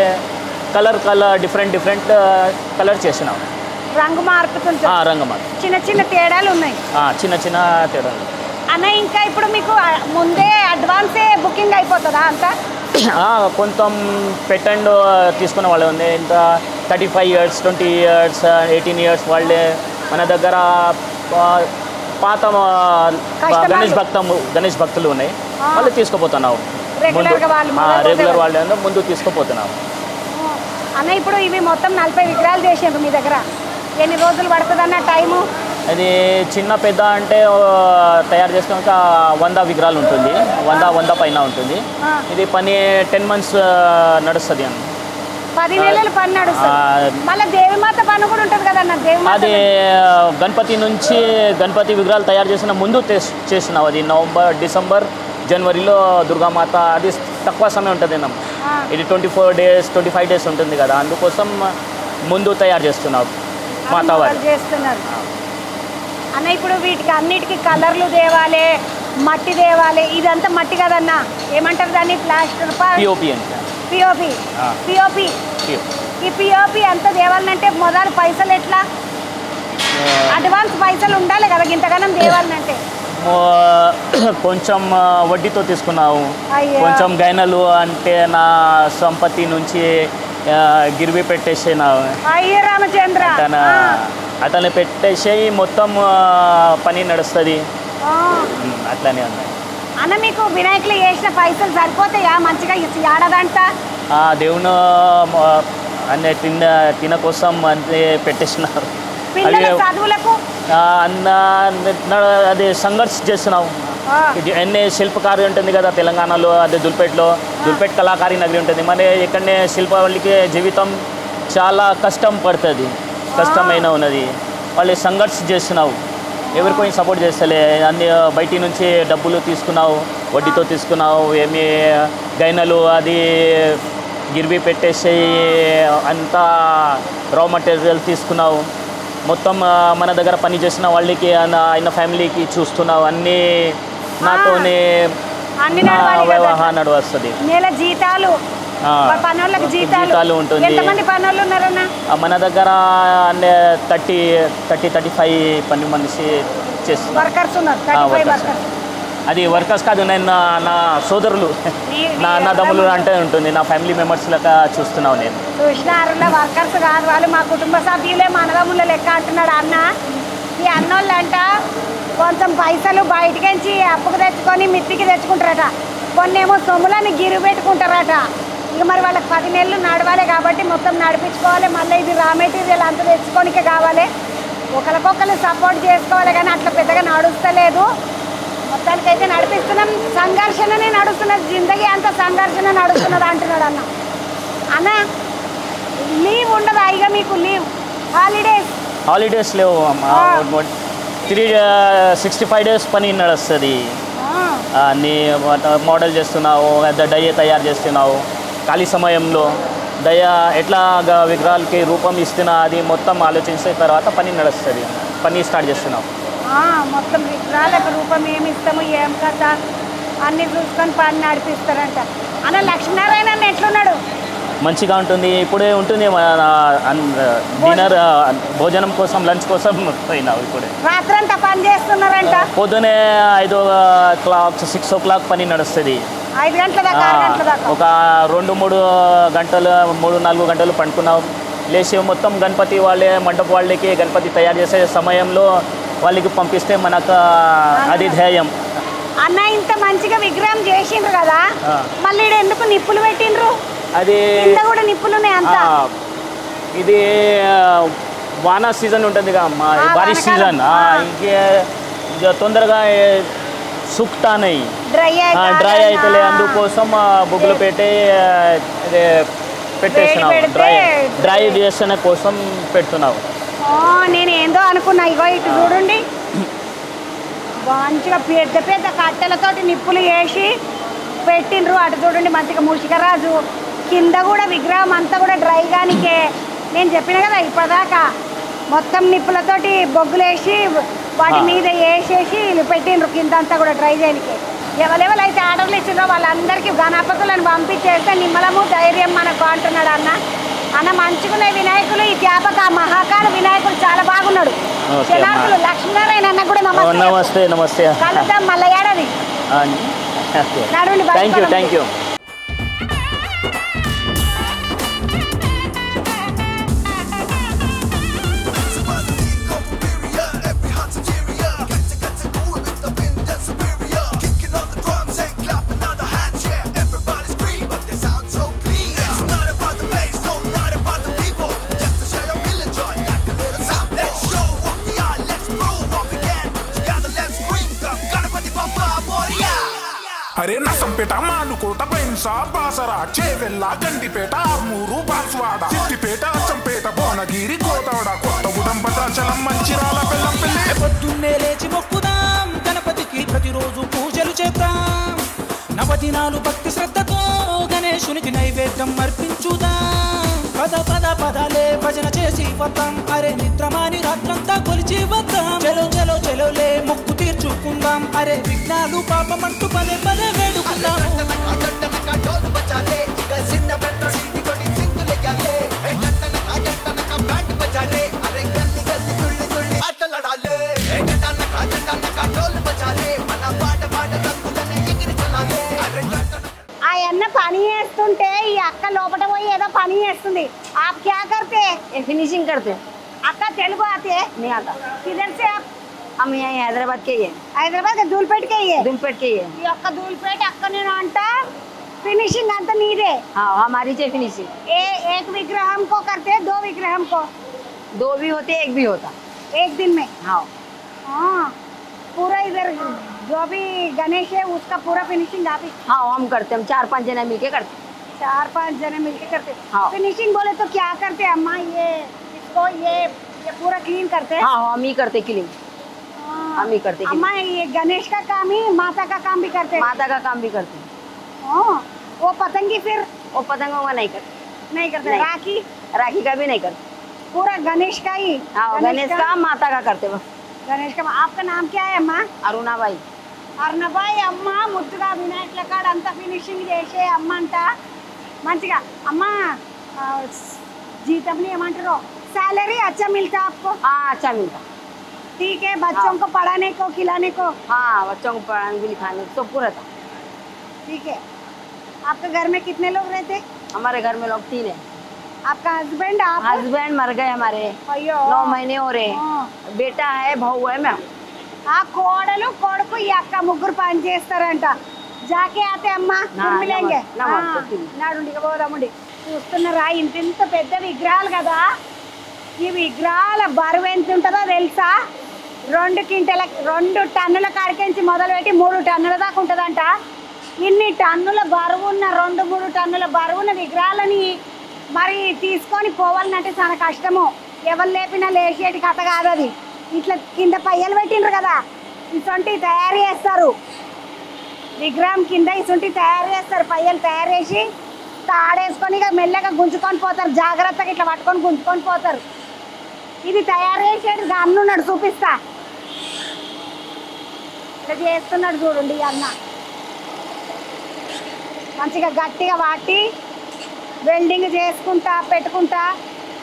కలర్ డిఫరెంట్ కలర్ చేసినావు. రంగు మార్పుతుంది. రంగు మార్పు చిన్న తేడాలు ఉన్నాయి. చిన్న తేడాలు అన్న. ఇంకా ఇప్పుడు మీకు ముందే అడ్వాన్సే బుకింగ్ అయిపోతుందా అంతా? కొంత పెట్టండ్ తీసుకున్న వాళ్ళే ఉంది. ఇంకా 35 years, 20 years, 18 years వాళ్ళే మన దగ్గర పాత గణేష్ భక్తులు ఉన్నాయి, వాళ్ళు తీసుకుపోతున్నావు. రెగ్యులర్ వాళ్ళే ముందు తీసుకుపోతున్నావు. అన్న ఇప్పుడు ఇవి మొత్తం 40 విగ్రహాలు చేసారు మీ దగ్గర. ఎన్ని రోజులు పడుతుంది అన్న టైము? అది చిన్న పెద్ద అంటే తయారు చేసుకున్నాక 100 విగ్రహాలు ఉంటుంది, 100 పైన ఉంటుంది. ఇది పని 10 months నడుస్తుంది అన్న. 10 నెలలు పని నడుస్తుంది. మళ్ళీ దేవిమాత పని కూడా ఉంటుంది కదన్న. అది గణపతి విగ్రహాలు తయారు చేసిన ముందు చేసినావు. అది నవంబర్, డిసెంబర్, జనవరిలో దుర్గామాత. అది తక్కువ సమయం ఉంటుంది అన్న. ఇది 24 days, 25 days ఉంటుంది కదా, అందుకోసం ముందు తయారు చేస్తున్నావు మాతావారు చేస్తున్నారు అన్న. ఇప్పుడు వీటికి అన్నిటికీ కలర్లు తేవాలి, మట్టి తేవాలి. ఇదంతా మట్టి కదన్నా, ఏమంటారు దాన్ని? Plaster, POP. ఈ పిఓపి అంతా తేవాలంటే మొదలు పైసలు ఎట్లా? అడ్వాన్స్ పైసలు ఉండాలి కదా ఇంతగానం తేవాలంటే? కొంచెం వడ్డీతో తీసుకున్నావు. కొంచెం గైనలు అంటే నా సంపత్తి నుంచి గిరివి పెట్టేసినావు. అయ్యో రామచంద్ర, అతన్ని పెట్టేసి మొత్తం పని నడుస్తుంది. అట్లానే ఉన్నాయి అన్న. మీకు వినాయకులు వేసిన పైసలు సరిపోతాయా మంచిగా ఏడాదంతా? దేవుని అన్నీ తిన కోసం అంతే పెట్టేసినారు. చదువులకు అది సంఘర్ష చేస్తున్నావు. ఎన్ని శిల్పకారి ఉంటుంది కదా తెలంగాణలో, అదే దుల్పేట్ కళాకారి నగరి ఉంటుంది. మరి ఇక్కడనే శిల్ప వాళ్ళకి జీవితం చాలా కష్టం పడుతుంది, కష్టమైన ఉన్నది. వాళ్ళు సంఘర్ష చేస్తున్నావు. ఎవరికో సపోర్ట్ చేస్తలే, అన్ని బయటి నుంచి డబ్బులు తీసుకున్నావు, వడ్డీతో తీసుకున్నావు, ఏమి గైనలు అది గిర్వి పెట్టేసి అంతా రా మెటీరియల్ తీసుకున్నావు, మొత్తం మన దగ్గర పని చేసిన వాళ్ళకి ఆయన ఫ్యామిలీకి చూస్తున్నావు, అన్నీ నాతోనే వ్యవహారం నడుస్తుంది. నెల జీతాలు పనులకు జీతాలు ఉంటుంది. ఎంతమంది పనులు ఉన్నారన్న మన దగ్గర 30-35 పని మనిషి చేస్తున్నారు. వర్కర్స్ ఉన్నారు 35 వర్కర్స్. అది వర్కర్స్ కాదు, నేను నా సోదరులు నా అన్నదమ్ములు అంటే ఉంటుంది, నా ఫ్యామిలీ మెంబర్స్ లెక్క చూస్తున్నావు. నేను చూసినారులో వర్కర్స్ కాదు, వాళ్ళు మా కుటుంబ సభ్యులే, మా అన్నదమ్ముల లెక్క అంటున్నాడు అన్న. ఈ అన్నోళ్ళంట కొంచెం పైసలు బయటకించి అప్పుకు తెచ్చుకొని మిత్తికి తెచ్చుకుంటారట, కొన్నేమో సొమ్ములని గిరు పెట్టుకుంటారట. ఇక మరి వాళ్ళకి 10 నెలలు నడవాలి కాబట్టి మొత్తం నడిపించుకోవాలి, మళ్ళీ ఇది రా మెటీరియల్ అంత తెచ్చుకోనికే కావాలి, ఒకరికొకరు సపోర్ట్ చేసుకోవాలి. కానీ అట్లా పెద్దగా నడుస్తలేదు, మొత్తానికైతే నడిపిస్తున్నాం. సంఘర్షణనే నడుస్తున్నది, జిందగీ అంతా సంఘర్షణ నడుస్తున్నది అంటున్నాడు అన్న. అన్న లీవ్ ఉండదా ఇక మీకు? లీవ్ హాలిడేస్ లేవు, 365 days పని నడుస్తుంది. అన్నీ మోడల్ చేస్తున్నావు, డయ్య తయారు చేస్తున్నావు, ఖాళీ సమయంలో దయ ఎట్లా విగ్రహాలకి రూపం ఇస్తున్నా అది మొత్తం ఆలోచించిన తర్వాత పని నడుస్తుంది, పని స్టార్ట్ చేస్తున్నావు. మొత్తం విగ్రహాలకు రూపం ఏమి ఇస్తాము ఏం కదా అన్నీ చూసుకొని పని నడిపిస్తారంట. అన్న లక్ష్మీనారాయణ అన్న ఎట్లున్నాడు? మంచిగా ఉంటుంది, ఇప్పుడే ఉంటుంది డిన్నర్ భోజనం కోసం లంచ్ కోసం పోయినావు. ఇప్పుడే రాత్రంతా పని చేస్తున్నారంట. పొద్దునే 6 o'clock పని నడుస్తుంది, 5 గంటల దాకా 6 గంటల దాకా. ఒక 2-3 గంటలు 3-4 గంటలు పండుకున్నావు. లేచి మొత్తం గణపతి వాళ్ళే మండప వాళ్ళకి గణపతి తయారు చేసే సమయంలో వాళ్ళకి పంపిస్తే మనకు అది ధ్యేయం. అన్న ఇంత మంచిగా విగ్రహం చేసిండ్రు కదా, మళ్ళీ ఎందుకు నిప్పులు పెట్టిండ్రు? అది కూడా నిప్పులు ఇది వానా సీజన్ ఉంటుంది అమ్మా, బారిష్ సీజన్, ఇంకే తొందరగా సుక్తానై డ్రై అవుతలే, అందుకోసం బొగ్గులు పెట్టేసినావు, డ్రై చేసిన కోసం పెడుతున్నావు. నేను ఏందో అనుకున్నా, ఇగో ఇటు చూడండి మంచిగా పెద్ద పెద్ద కట్టెలతోటి నిప్పులు వేసి పెట్టిండ్రు. అటు చూడండి మంచిగా మూషికరాజు కింద కూడా విగ్రహం అంతా కూడా డ్రై గానికే. నేను చెప్పిన కదా ఇప్పటిదాకా మొత్తం నిప్పులతోటి బొగ్గులు వేసి వాటి మీద వేసేసి పెట్టిండ్రు, కింద అంతా కూడా డ్రై చేయడానికి. ఎవరెవరైతే ఆర్డర్లు ఇచ్చిండ్రో వాళ్ళందరికీ గణపతులను పంపించేస్తే నిమ్మలము ధైర్యం మనకు అంటున్నాడు అన్న. అన్న మంచిగున్న వినాయకులు, ఈ త్యాపక మహాకాల వినాయకుడు చాలా బాగున్నాడు. శనార్థులు లక్ష్మీనారాయణ అన్న కూడా నమస్తే. నమస్తే, కలుద్దాం మళ్ళీ ఏడాది. Thank you. అరే నసంపేట మానుకోట పెన్సా బాసరా చేవెల్ల గండిపేట ఆర్మూరు బాన్స్వాడ సిద్దిపేట అచ్చంపేట భువనగిరి కోదాడ కొత్తగూడెం భద్రాచలం మంచిరాల బెల్లంపల్లి. పొద్దున్నే లేచి మొక్కుదాం గణపతికి, ప్రతిరోజు పూజలు చేద్దాం, నవదినాలు భక్తి శ్రద్ధతో గణేశునికి నైవేద్యం అర్పించుదాం. పదాలే భజన చేసి వద్దాం, అరే నిద్రమాని రాత్రంతా కొలిచి వద్దాం. చెలోలే మొక్కు తీర్చుకుందాం, అరే విఘ్నాలు పాపమంటూ పదే వేడుకుందాం. అన్న పని చేస్తుంటే ఈ అక్క లోపల పోయి ఏదో పని చేస్తుంది. आप क्या करते? फिनिशिंग करते. अक्का तेलुगु आती है? नहीं आता. किधर से आप? हम यहाँ हैदराबाद के ही है. हैदराबाद के धूलपेट के ही है? धूलपेट के ही है. ఈ అక్క धूलपेट అక్క నేను అంట फिनिशिंग అంతా నీదే. हाँ हमारी चाहिए फिनिशिंग. एक विग्रहम को करते, 2 विग्रहम को? 2 भी होते, 1 भी होता. एक दिन में? हाँ. पूरा इधर जो भी गणेश है उसका पूरा फिनिशिंग आप ही? हाँ हम करते, हम 4-5 जने मिलके करते. 4-5 जने मिलके करते. हाँ. फिनिशिंग बोले तो क्या करते अम्मा? ये इसको ये पूरा क्लीन करते हैं? हाँ हम ही करते क्लीन. हम ही करते। अम्मा ये गणेश का काम ही माता का काम भी करते? माता का काम भी करते। वो पतंगी फिर? वो पतंगों का नहीं करते। नहीं करते। राखी? राखी का भी नहीं करते। पूरा गणेश का ही? हाँ गणेश का माता का करते बस। गणेश का। आपका नाम क्या है अम्मा? అరుణాబాయి। అరుణాబాయి అమ్మ ముద్దుగా వినాయకుల కాడ అంతా ఫినిషింగ్ చేసే అమ్మ అంట మంచిగా అమ్మ జీతం ఏమంటారు सैलरी अच्छा मिलता है आपको? हाँ अच्छा मिलता। ठीक है बच्चों को पढ़ाने को खिलाने को? हाँ बच्चों को पढ़ाने को लिखाने को सब पूरा था। ठीक है। आपके घर में कितने लोग रहते? हमारे घर में लोग 3 है। आपका हस्बैंड? आप हस्बैंड मर गए हमारे 9 महीने हो रहे। बेटा है बहू है मैं। ఆ కోడలు కొడుకు ఈ అక్క ముగ్గురు పని చేస్తారంట. జాకే ఆతే అమ్మా మిలేంగే నాడుండి పోదాముండి. చూస్తున్నారా ఇంత పెద్ద విగ్రహాలు కదా. ఈ విగ్రహాల బరువు ఎంత ఉంటుందో తెలుసా? 2 టన్నుల కాడికించి మొదలుపెట్టి 3 టన్నుల దాకా ఉంటుందంట. ఇన్ని టన్నుల బరువు ఉన్న 2-3 టన్నుల బరువున్న విగ్రహాలని మరి తీసుకొని పోవాలంటే చాలా కష్టము. ఎవరు లేపినా లేచేటి కథ కాదు అది. ఇట్లా కింద పయ్యలు పెట్టిండ్రు కదా ఇసొంటి తయారు చేస్తారు. విగ్రహం కింద ఇసొంటి తయారు చేస్తారు. పయ్యలు తయారు చేసి తాడేసుకొని ఇక మెల్లగా గుంజుకొని పోతారు. జాగ్రత్తగా ఇట్లా పట్టుకొని గుంజుకొని పోతారు. ఇది తయారు చేసేది అన్నున్నాడు చూపిస్తా. ఇట్లా చేస్తున్నాడు చూడండి ఈ అన్న. మంచిగా గట్టిగా వాటి వెల్డింగ్ చేసుకుంటా పెట్టుకుంటా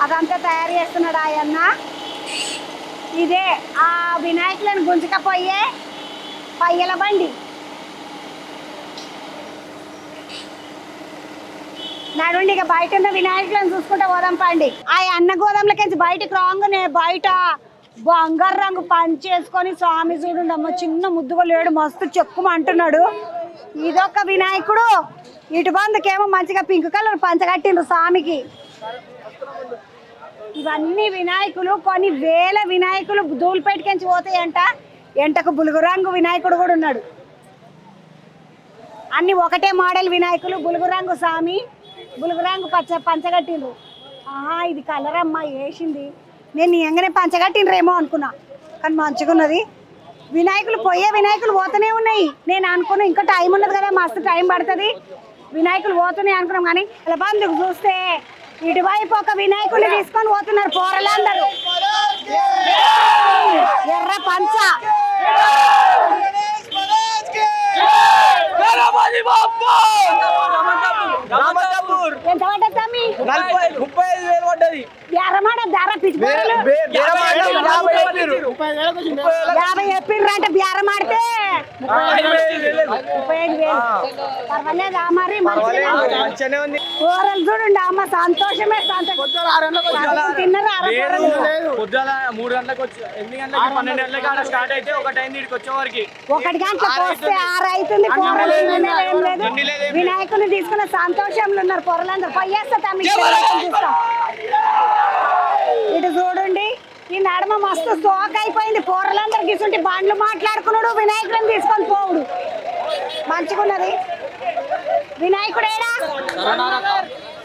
అదంతా తయారు చేస్తున్నాడు ఆ అన్న. ఇదే ఆ వినాయకులను గుంజుకపోయే పయ్యల బండి. నడుండి ఇక బయట ఉన్న వినాయకులను చూసుకుంటా పోదాం పండి. ఆ అన్న గోదాంలకి బయటకు రాగానే బయట బంగారు రంగు పంచేసుకొని స్వామి చూడండి అమ్మ చిన్న ముద్దుగా లేడు మస్తు చెక్కుమంటున్నాడు. ఇదొక వినాయకుడు. ఇటు బందుకేమో మంచిగా పింక్ కలర్ పంచగట్టిండ్రు స్వామికి. ఇవన్నీ వినాయకులు కొన్ని వేల వినాయకులు ధూళిపేటకించి పోతాయంట. ఎంటకు బులుగు రంగు వినాయకుడు కూడా ఉన్నాడు. అన్ని ఒకటే మోడల్ వినాయకులు. బులుగు రంగు స్వామి బులుగు రంగు పంచగట్టిండ్రు. ఇది కలర్ అమ్మ వేసింది. నేను ఎంగనే పంచగట్టిండ్రేమో అనుకున్నా కానీ మంచిగున్నది. వినాయకులు పోయే వినాయకులు పోతూనే ఉన్నాయి. నేను అనుకున్నా ఇంకా టైం ఉన్నది కదా మస్తు టైం పడుతుంది వినాయకులు పోతున్నాయి అనుకున్నాం. కానీ ఇలా బందుకు చూస్తే ఇటువైపు ఒక వినాయకుడిని తీసుకొని పోతున్నారు పోరలందరూ. ఎర్ర పంచ ఎంత పడ్డది తమ్మి? 35,000 పడ్డది. ఎర్రమాడ ధర పిచ్చిపోయారు 50 చెప్పిండ్రు అంటే బేరమాడితే 35,000. పర్వాలేదా మరి కూరలు చూడండి అమ్మ సంతోషమే. తిన్నారు 3 గంటలకు వచ్చి 8 గంటలకి 12 గంటలకి స్టార్ట్ అయితే 1 టైం ఇక్కడికి వచ్చేవారికి 1 గంటలకు వస్తే 6 అవుతుంది. వినాయకుని తీసుకున్న సంతోషంలో ఉన్నారు పొరలందరూ. పోయేస్తా చూస్తాం. ఇటు చూడండి ఈ నడమ మస్తు సోక్ అయిపోయింది. పొరలందరూ తీసుకుంటే బండ్లు మాట్లాడుకున్నాడు వినాయకులను తీసుకొని పోవుడు మంచిగున్నది. వినాయకుడు ఏడా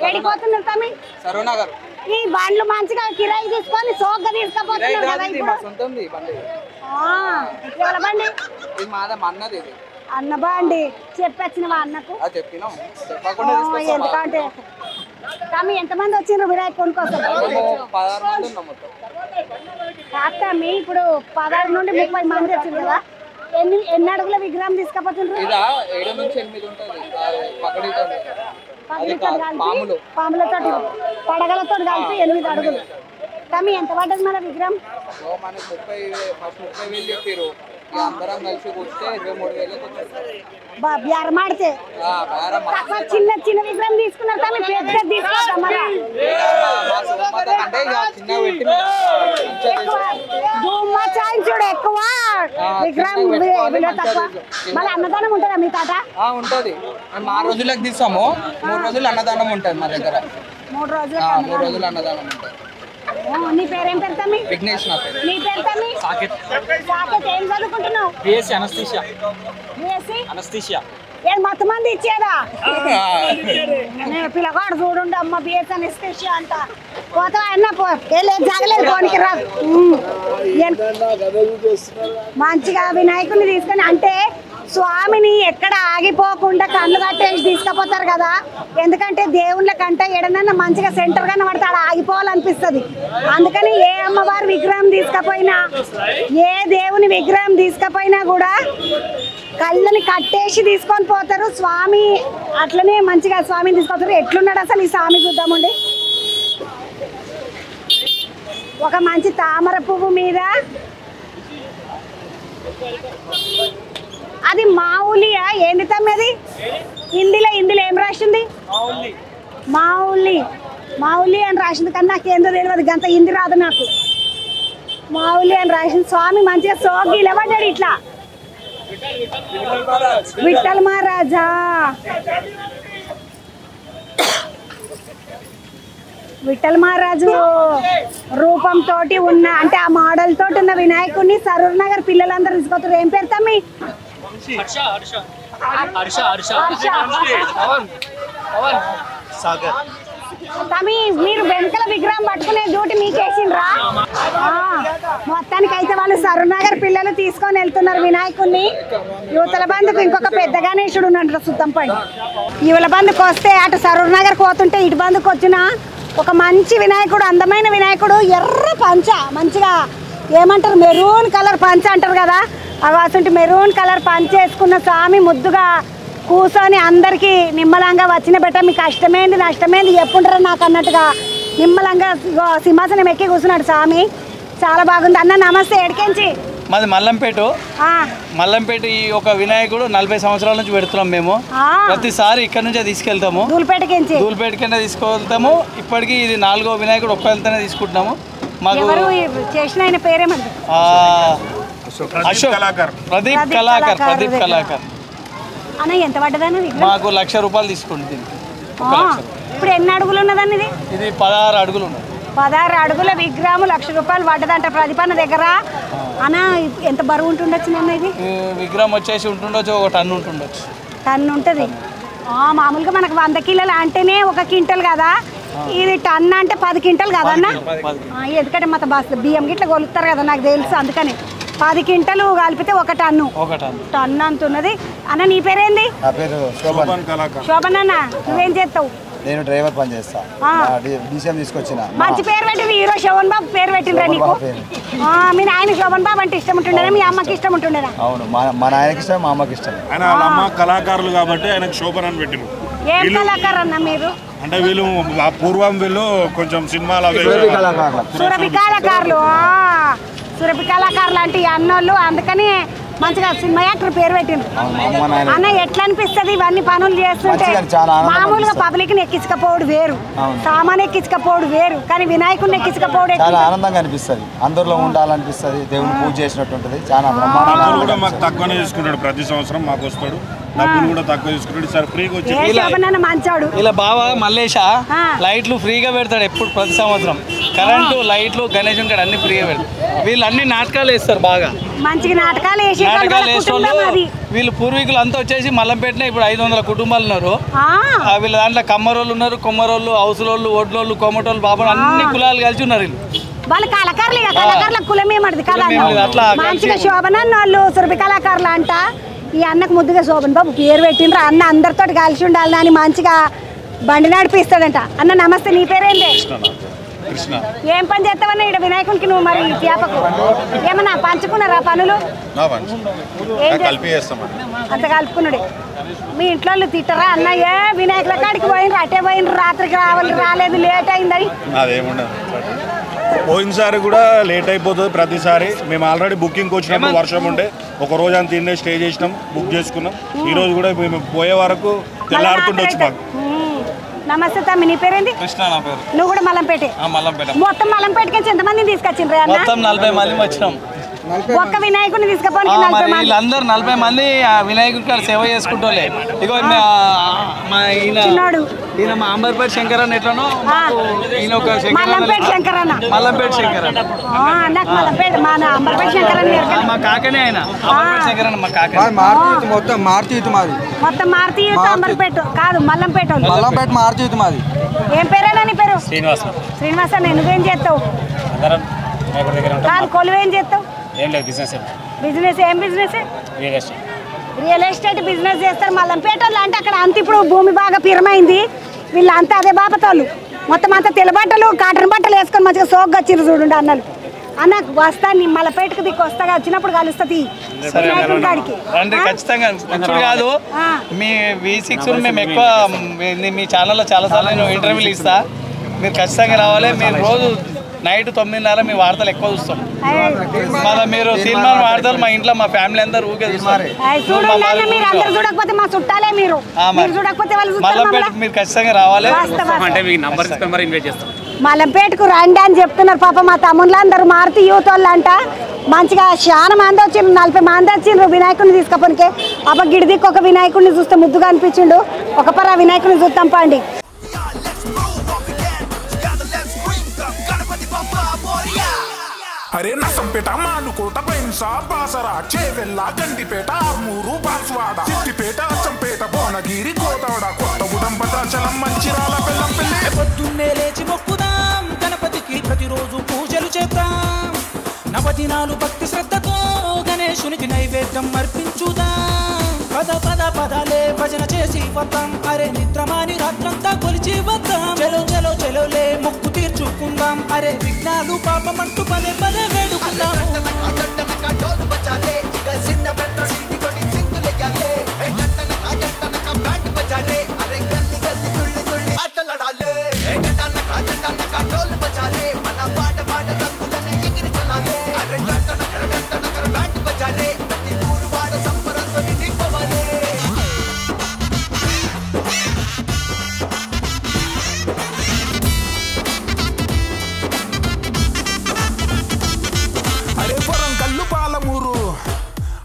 ఏడిపోతున్నారు తమ్మి? ఈ బండ్లు మంచిగా కిరాయి తీసుకొని సోగ్గా తీసుకుపోతున్నారు కదా ఇప్పుడు. బండి అన్న బండి చెప్పొచ్చినవా అన్నకు? ఎందుకంటే తమ్మి ఎంతమంది వచ్చిండ్రు వినాయకుని కోసం? తమ్మి ఇప్పుడు 16 నుండి 30 మంది వచ్చింది కదా. ఎన్ని అడుగుల విగ్రహం తీసుకపోతుండ్రు? పాములతో పడగలతో కలిపి 8 అడుగులు. తమ్మి ఎంత పడ్డది మన విగ్రహం? బేరమాడితే చిన్న చిన్న విగ్రహం తీసుకున్నారు తమ్మి పెద్ద తీసుకుంటాం మన చూడు ఎక్కువ విగ్రహం తక్కువ. మళ్ళీ అన్నదానం ఉంటుందా మీ తాట? ఉంటది. 6 రోజులకు తీసాము. 3 రోజులు అన్నదానం ఉంటుంది మా దగ్గర. 3 రోజులు అన్నదానం ఉంటుంది. నీ పేరేం పేరు తమ్మి? విఘ్నేష్ నా పేరు. నీ పేరు తమ్మి? సాకేత్. ఏం చదువుకుంటున్నావు? BSc anaesthesia. BSc anaesthesia. ఏం మొత్తం మంది ఇచ్చేదా పిల్లగాడు చూడండి అమ్మ బిఎస్ఎన్ ఇస్తే అంట పోతా అన్న జాగలేదు పోనికి రా మంచిగా వినాయకుడిని తీసుకొని అంటే స్వామిని ఎక్కడ ఆగిపోకుండా కళ్ళు కట్టేసి తీసుకుపోతారు కదా ఎందుకంటే దేవుళ్ళ కంటే ఎడనన్నా మంచిగా సెంటర్ గానే పడితే ఆడ ఆగిపోవాలనిపిస్తుంది అందుకని ఏ అమ్మవారి విగ్రహం తీసుకపోయినా ఏ దేవుని విగ్రహం తీసుకపోయినా కూడా కళ్ళని కట్టేసి తీసుకొని పోతారు స్వామి అట్లనే మంచిగా స్వామిని తీసుకొస్తారు ఎట్లున్నాడు అసలు ఈ స్వామి చూద్దామండి ఒక మంచి తామర పువ్వు మీద అది మావులియా ఏంది తమ్మది హిందీలో ఏం రాసింది మావులి అని రాసింది కానీ నాకు ఏందో తెలియదు గంత హిందీ రాదు నాకు మావులి అని రాసింది స్వామి మంచిగా సోగి నిలబడ్డాడు ఇట్లా విఠల్ మహారాజా విఠల్ మహారాజు రూపంతో ఉన్న అంటే ఆ మోడల్ తోటి ఉన్న వినాయకుడిని సరూర్ నగర్ పిల్లలందరూ తీసుకొస్తారు ఏం పేరు తమ్మి తమ్మి మీరు వెనకల విగ్రహం పట్టుకునే డ్యూటీ మీకేసిండ్రా మొత్తానికి అయితే వాళ్ళు సరూర్ నగర్ పిల్లలు తీసుకొని వెళ్తున్నారు వినాయకుడిని యువతల బంధుకు ఇంకొక పెద్ద గణేశుడు ఉన్నట్టు సుద్దం పడి యువల బంధుకు వస్తే అటు సరూర్ నగర్ పోతుంటే ఇటు బంధుకు వచ్చిన ఒక మంచి వినాయకుడు అందమైన వినాయకుడు ఎర్ర పంచ మంచిగా ఏమంటారు మెరూన్ కలర్ పంచ అంటారు కదా అటువంటి మెరూన్ కలర్ పంచ వేసుకున్న స్వామి ముద్దుగా కూర్చొని అందరికీ నిమ్మలంగా వచ్చిన బెట్ట మీకు కష్టమేంది నష్టమేంది చెప్పుంటారు నాకు అన్నట్టుగా నిమ్మలంగా సింహాసనం ఎక్కి కూర్చున్నాడు స్వామి చాలా బాగుంది అన్న నమస్తే ఎడికించి మాది మల్లంపేట ఈ ఒక వినాయకుడు 40 సంవత్సరాల నుంచి పెడుతున్నాం మేము ప్రతిసారి ఇక్కడ నుంచే తీసుకెళ్తాము దూల్పేటకైనా తీసుకెళ్తాము ఇప్పటికీ ఇది 4వ వినాయకుడు ఒక్కరితోనే తీసుకుంటున్నాము మాకు చేసిన ఆయన పేరేమంది ప్రదీప్ కళాకర్ అన్న ఎంత పడ్డదని మాకు ₹1,00,000 తీసుకుంటుంది ఇప్పుడు ఎన్ని అడుగులు ఉన్నదండి ఇది 16 అడుగులు ఉన్నది 16 అడుగుల విగ్రహం ₹1,00,000 పడ్డదంట ప్రతిపన్న దగ్గర అన్న ఎంత బరువు ఉంటుండొచ్చు నన్న ఇది విగ్రహం వచ్చేసి ఉంటుండొచ్చు 1 టన్ను ఉంటుండొచ్చు టన్ను ఉంటుంది మామూలుగా మనకు 100 కిలోలు అంటేనే 1 క్వింటల్ కదా ఇది టన్ను అంటే 10 క్వింటల్ కదన్న ఎందుకంటే మొత్తం బాస్ బియ్యం గిట్ల కొలుస్తారు కదా నాకు తెలుసు అందుకని 10 క్వింటలు కలిపితే 1 టన్ను టన్ను అంత ఉన్నది అన్న నీ పేరేంది శోభన్ అన్న నువ్వేం చేస్తావు నేను డ్రైవర్ పని చేస్తా డీసీఎం తీసుకొచ్చిన మంచి పేరు పెట్టింది హీరో శోభన్ బాబు పేరు పెట్టిండ్రా నీకు మీ నాయన శోభన్ బాబు అంటే ఇష్టం ఉంటుండేనా మీ అమ్మకి ఇష్టం ఉంటుండేనా అవును మా నాయనకి ఇష్టం మా అమ్మకి ఇష్టం ఆయన వాళ్ళ అమ్మ కళాకారులు కాబట్టి ఆయనకు శోభన్ అని పెట్టిరు ఏం కళాకారు అన్న మీరు అంటే వీళ్ళు పూర్వం వీళ్ళు కొంచెం సినిమాల సురభి కళాకారులు అంటే అన్నోళ్ళు అందుకని మంచిగా సినిమా యాక్టర్ పేరు పెట్టిండ్రు అన్న ఎట్లా అనిపిస్తుంది ఇవన్నీ పనులు చేస్తుంటే మామూలుగా పబ్లిక్ ని ఎక్కించకపోవడం వేరు సామాన్ ఎక్కించకపోవడం వేరు కానీ వినాయకుడిని ఎక్కించకపోవడం చాలా ఆనందంగా అనిపిస్తుంది అందరిలో ఉండాలనిపిస్తుంది దేవుని పూజ చేసినట్టు ఉంటుంది చాలా డబ్బులు కూడా మాకు తక్కువనే తీసుకుంటాడు ప్రతి సంవత్సరం మాకు వస్తాడు డబ్బులు కూడా తక్కువ తీసుకుంటాడు సార్ ఫ్రీగా వచ్చి మంచాడు ఇలా బావా మల్లేష లైట్లు ఫ్రీగా పెడతాడు ఎప్పుడు ప్రతి సంవత్సరం కరెంటు లైట్లు గణేశం కాడ అన్ని ఫ్రీగా పెడతాడు వీళ్ళు అన్ని నాటకాలు వేస్తారు బాగా మంచిగా నాటకాలు వీళ్ళు పూర్వీకులు అంతా వచ్చేసి మల్లంపేటనే ఇప్పుడు 500 కుటుంబాలు ఉన్నారు వీళ్ళ దాంట్లో కమ్మరోళ్ళు ఉన్నారు కొమ్మరోళ్ళు హౌసులోళ్ళు ఒడ్లోళ్ళు కొమ్మటోళ్ళు బాబు అన్ని కులాలు కలిసి ఉన్నారు వీళ్ళు వాళ్ళు కళాకారుల కులమేమది కదా మంచిగా శోభనన్న వాళ్ళు సురభి కళాకారులు అంట ఈ అన్నకు ముద్దుగా శోభన్ బాబు పేరు పెట్టిండ్రు అన్న అందరితో కలిసి ఉండాలని అని మంచిగా బండి నడిపిస్తాడంట అన్న నమస్తే నీ పేరేంటి ఏం పని చేస్తావన్నా ఇక్కడ వినాయకునికి నువ్వు మరి చేపకు ఏమన్నా పంచుకున్నారా పనులు అంత కలుపుకున్నాడు మీ ఇంట్లో తిట్టరా అన్నయ్య వినాయకుల కాడికి పోయినరు అటే పోయినరు రాత్రికి రాలేదు లేట్ అయిందని పోయినసారి కూడా లేట్ అయిపోతుంది ప్రతిసారి మేము ఆల్రెడీ బుకింగ్ వచ్చినప్పుడు వర్షం ఉండే ఒక రోజు అంత తిండే స్టే చేసినాం బుక్ చేసుకున్నాం ఈ రోజు కూడా మేము పోయే వరకు తెల్లారుతుండొచ్చు మాకు నమస్తే తమ్మి నీ పేరేంది కృష్ణ నా పేరు నువ్వు కూడా మల్లంపేట మొత్తం మల్లంపేటకి ఎంతమందిని తీసుకొచ్చిండ్రు మొత్తం 40 మంది వచ్చినాం ఒక్క వినాయకుడిని తీసుకుపోయి వీళ్ళందరూ 40 మంది వినాయకుడి కాడ సేవ చేసుకుంటోలే. ఇగో మా ఈయన మా అంబర్పేట శంకరన్న ఎట్లనో ఈయన ఒక మల్లంపేట శంకరన్న మా కాకనే ఆయన అంబర్పేట శంకరన్న మా కాక మొత్తం మారుతి మాది మొత్తం మారుతి అంబర్పేట కాదు మల్లంపేట మారుతి మాది. ఏం పేరేనా నీ పేరు? శ్రీనివాస. నువ్వేం చేస్తావు? కాదు కొలువేం చేస్తావు? బిజినెస్. ఏం బిజినెస్? రియల్ ఎస్టేట్ బిజినెస్ చేస్తారు మల్లంపేట వాళ్ళు. అంటే అక్కడ అంత ఇప్పుడు భూమి బాగా పిరమైంది. వీళ్ళంతా అదే బాపతోళ్ళు. మొత్తం అంతా తెల్లబట్టలు కాటన్ బట్టలు వేసుకొని మంచిగా సోగ్గా వచ్చిర్రు చూడండి అన్నలు. అన్న వస్తా నీ మలపేటకు దిక్కు వస్తా వచ్చినప్పుడు కలుస్తుంది ఖచ్చితంగా. కాదు మీ V6 మేము ఎక్కువ మీ ఛానల్లో చాలాసార్లు నేను ఇంటర్వ్యూలు ఇస్తా. మీరు ఖచ్చితంగా రావాలి. మీరు రోజు నైట్ 9:30 మీ వార్తలు ఎక్కువ చూస్తాం. మళ్ళీ మీరు సినిమా వార్తలు మా ఇంట్లో మా ఫ్యామిలీ అందరూ ఊకే చూస్తారు. మల్లంపేట మీరు ఖచ్చితంగా రావాలి. మల్లంపేటకు రండి అని చెప్తున్నారు పాప మా తమ్ముళ్ళు అందరూ మారుతి యూత్ వాళ్ళు అంట. మంచిగా చాలా మంది వచ్చిండ్రు, 40 మంది వచ్చిండ్రు వినాయకుడిని తీసుకపోనికే. అబ్బ గిడిదికి ఒక వినాయకుడిని చూస్తే ముద్దుగా అనిపించిండు. ఒక పర వినాయకుడిని చూస్తాం పండి. అరే నసంపేట మానుకోట పెన్సా బాసరా చేవెళ్ళ గండిపేట ఆర్మూరు బాన్స్వాడ సిద్దిపేట అచ్చంపేట భువనగిరి కోదాడ కొత్తగూడెం భద్రాచలం మంచిరాల బెల్లంపల్లి. పొద్దున్నే లేచి మొక్కుదాం గణపతికి ప్రతిరోజు పూజలు చేద్దాం. నవదినాలు భక్తి శ్రద్ధతో గణేశునికి నైవేద్యం అర్పించుదాం. పద పద పదాలే భజన చేసి వద్దాం. అరే నిద్రమాని రాత్రంతా కొలిచి వద్దాం. చెలో చెలో చెలోలే మొక్కు తీర్చుకుందాం. అరే విఘ్నాలు పాపమంటూ పదే పదే వేడుకుందాం.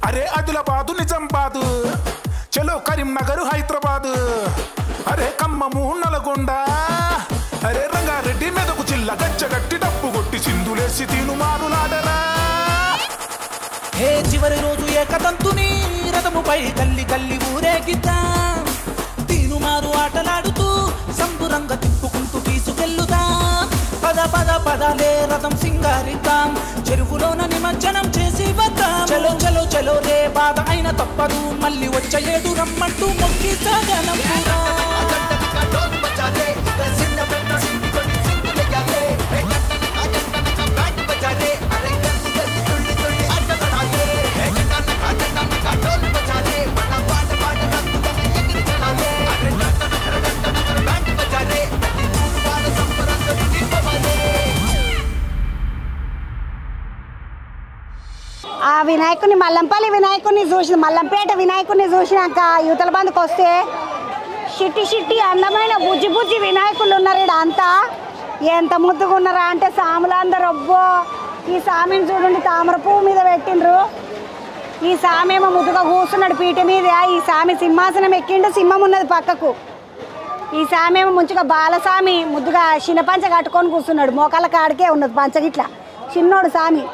అరే ఆదిలాబాదు నిజామాబాద్ చలో కరీంనగర్ హైదరాబాద్ అరే ఖమ్మము నల్గొండ అరే రంగారెడ్డి మెదకు జిల్లా గచ్చగట్టి డప్పు కొట్టి సింధులేసి తీనుమారులాడరా. హే చివరి రోజు ఏకదంతుని రథముపై గల్లి గల్లి ఊరేగిద్దాం. తీనుమారు ఆటలాడుతూ సంబురంగా తిప్పుకుంటూ తీసుకెళ్ళుదాం. పద పద పదాలే రథం సింగారిద్దాం. చెరువులోన నిమజ్జనం చేసి వద్దాం. చలో చలో చలో రే బాధ అయిన తప్పదు. మళ్ళీ వచ్చేడు రమ్మంటూ మొక్కి సాగనం. ఆ వినాయకుని మల్లంపల్లి వినాయకుడిని చూసి మల్లంపేట వినాయకుడిని చూసినాక యువతల బంధుకు వస్తే షిట్టి షిట్టి అందమైన బుజ్జి బుజ్జి వినాయకులు ఉన్నారు. ఇక్కడ అంతా ఎంత ముద్దుగా ఉన్నారా అంటే సాములందరూ అబ్బో. ఈ సామిని చూడండి తామర పువ్వు మీద పెట్టిండ్రు. ఈ సామి ఏమో ముద్దుగా కూర్చున్నాడు పీట మీద. ఈ సామి సింహాసనం ఎక్కిండు, సింహం ఉన్నది పక్కకు. ఈ సామి ఏమో మంచిగా బాలసామి ముద్దుగా చిన్న పంచ కట్టుకొని కూర్చున్నాడు. మోకాళ్ళ కాడికే ఉన్నది పంచగిట్ల చిన్నోడు సామి.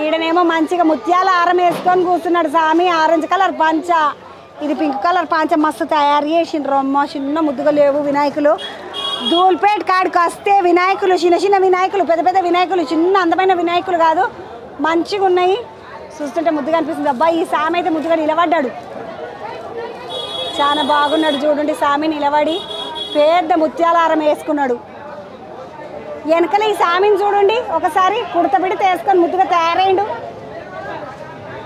ఈడనేమో మంచిగా ముత్యాల హారం వేసుకొని కూర్చున్నాడు సామి. ఆరెంజ్ కలర్ పంచ, ఇది పింక్ కలర్ పంచ మస్తు తయారు చేసిండ్రు. అమ్మ చిన్న ముద్దుగా లేవు వినాయకులు. ధూల్పేట కాడికి వస్తే వినాయకులు చిన్న చిన్న వినాయకులు, పెద్ద పెద్ద వినాయకులు, చిన్న అందమైన వినాయకులు కాదు, మంచిగా ఉన్నాయి. చూస్తుంటే ముద్దుగా అనిపిస్తుంది. అబ్బాయి ఈ సామి అయితే ముద్దుగా నిలబడ్డాడు, చాలా బాగున్నాడు. చూడండి సామి నిలబడి పెద్ద ముత్యాల హారం వేసుకున్నాడు. వెనకల ఈ సామిని చూడండి ఒకసారి కుడతబిడితే వేసుకొని ముద్దుగా తయారైండు.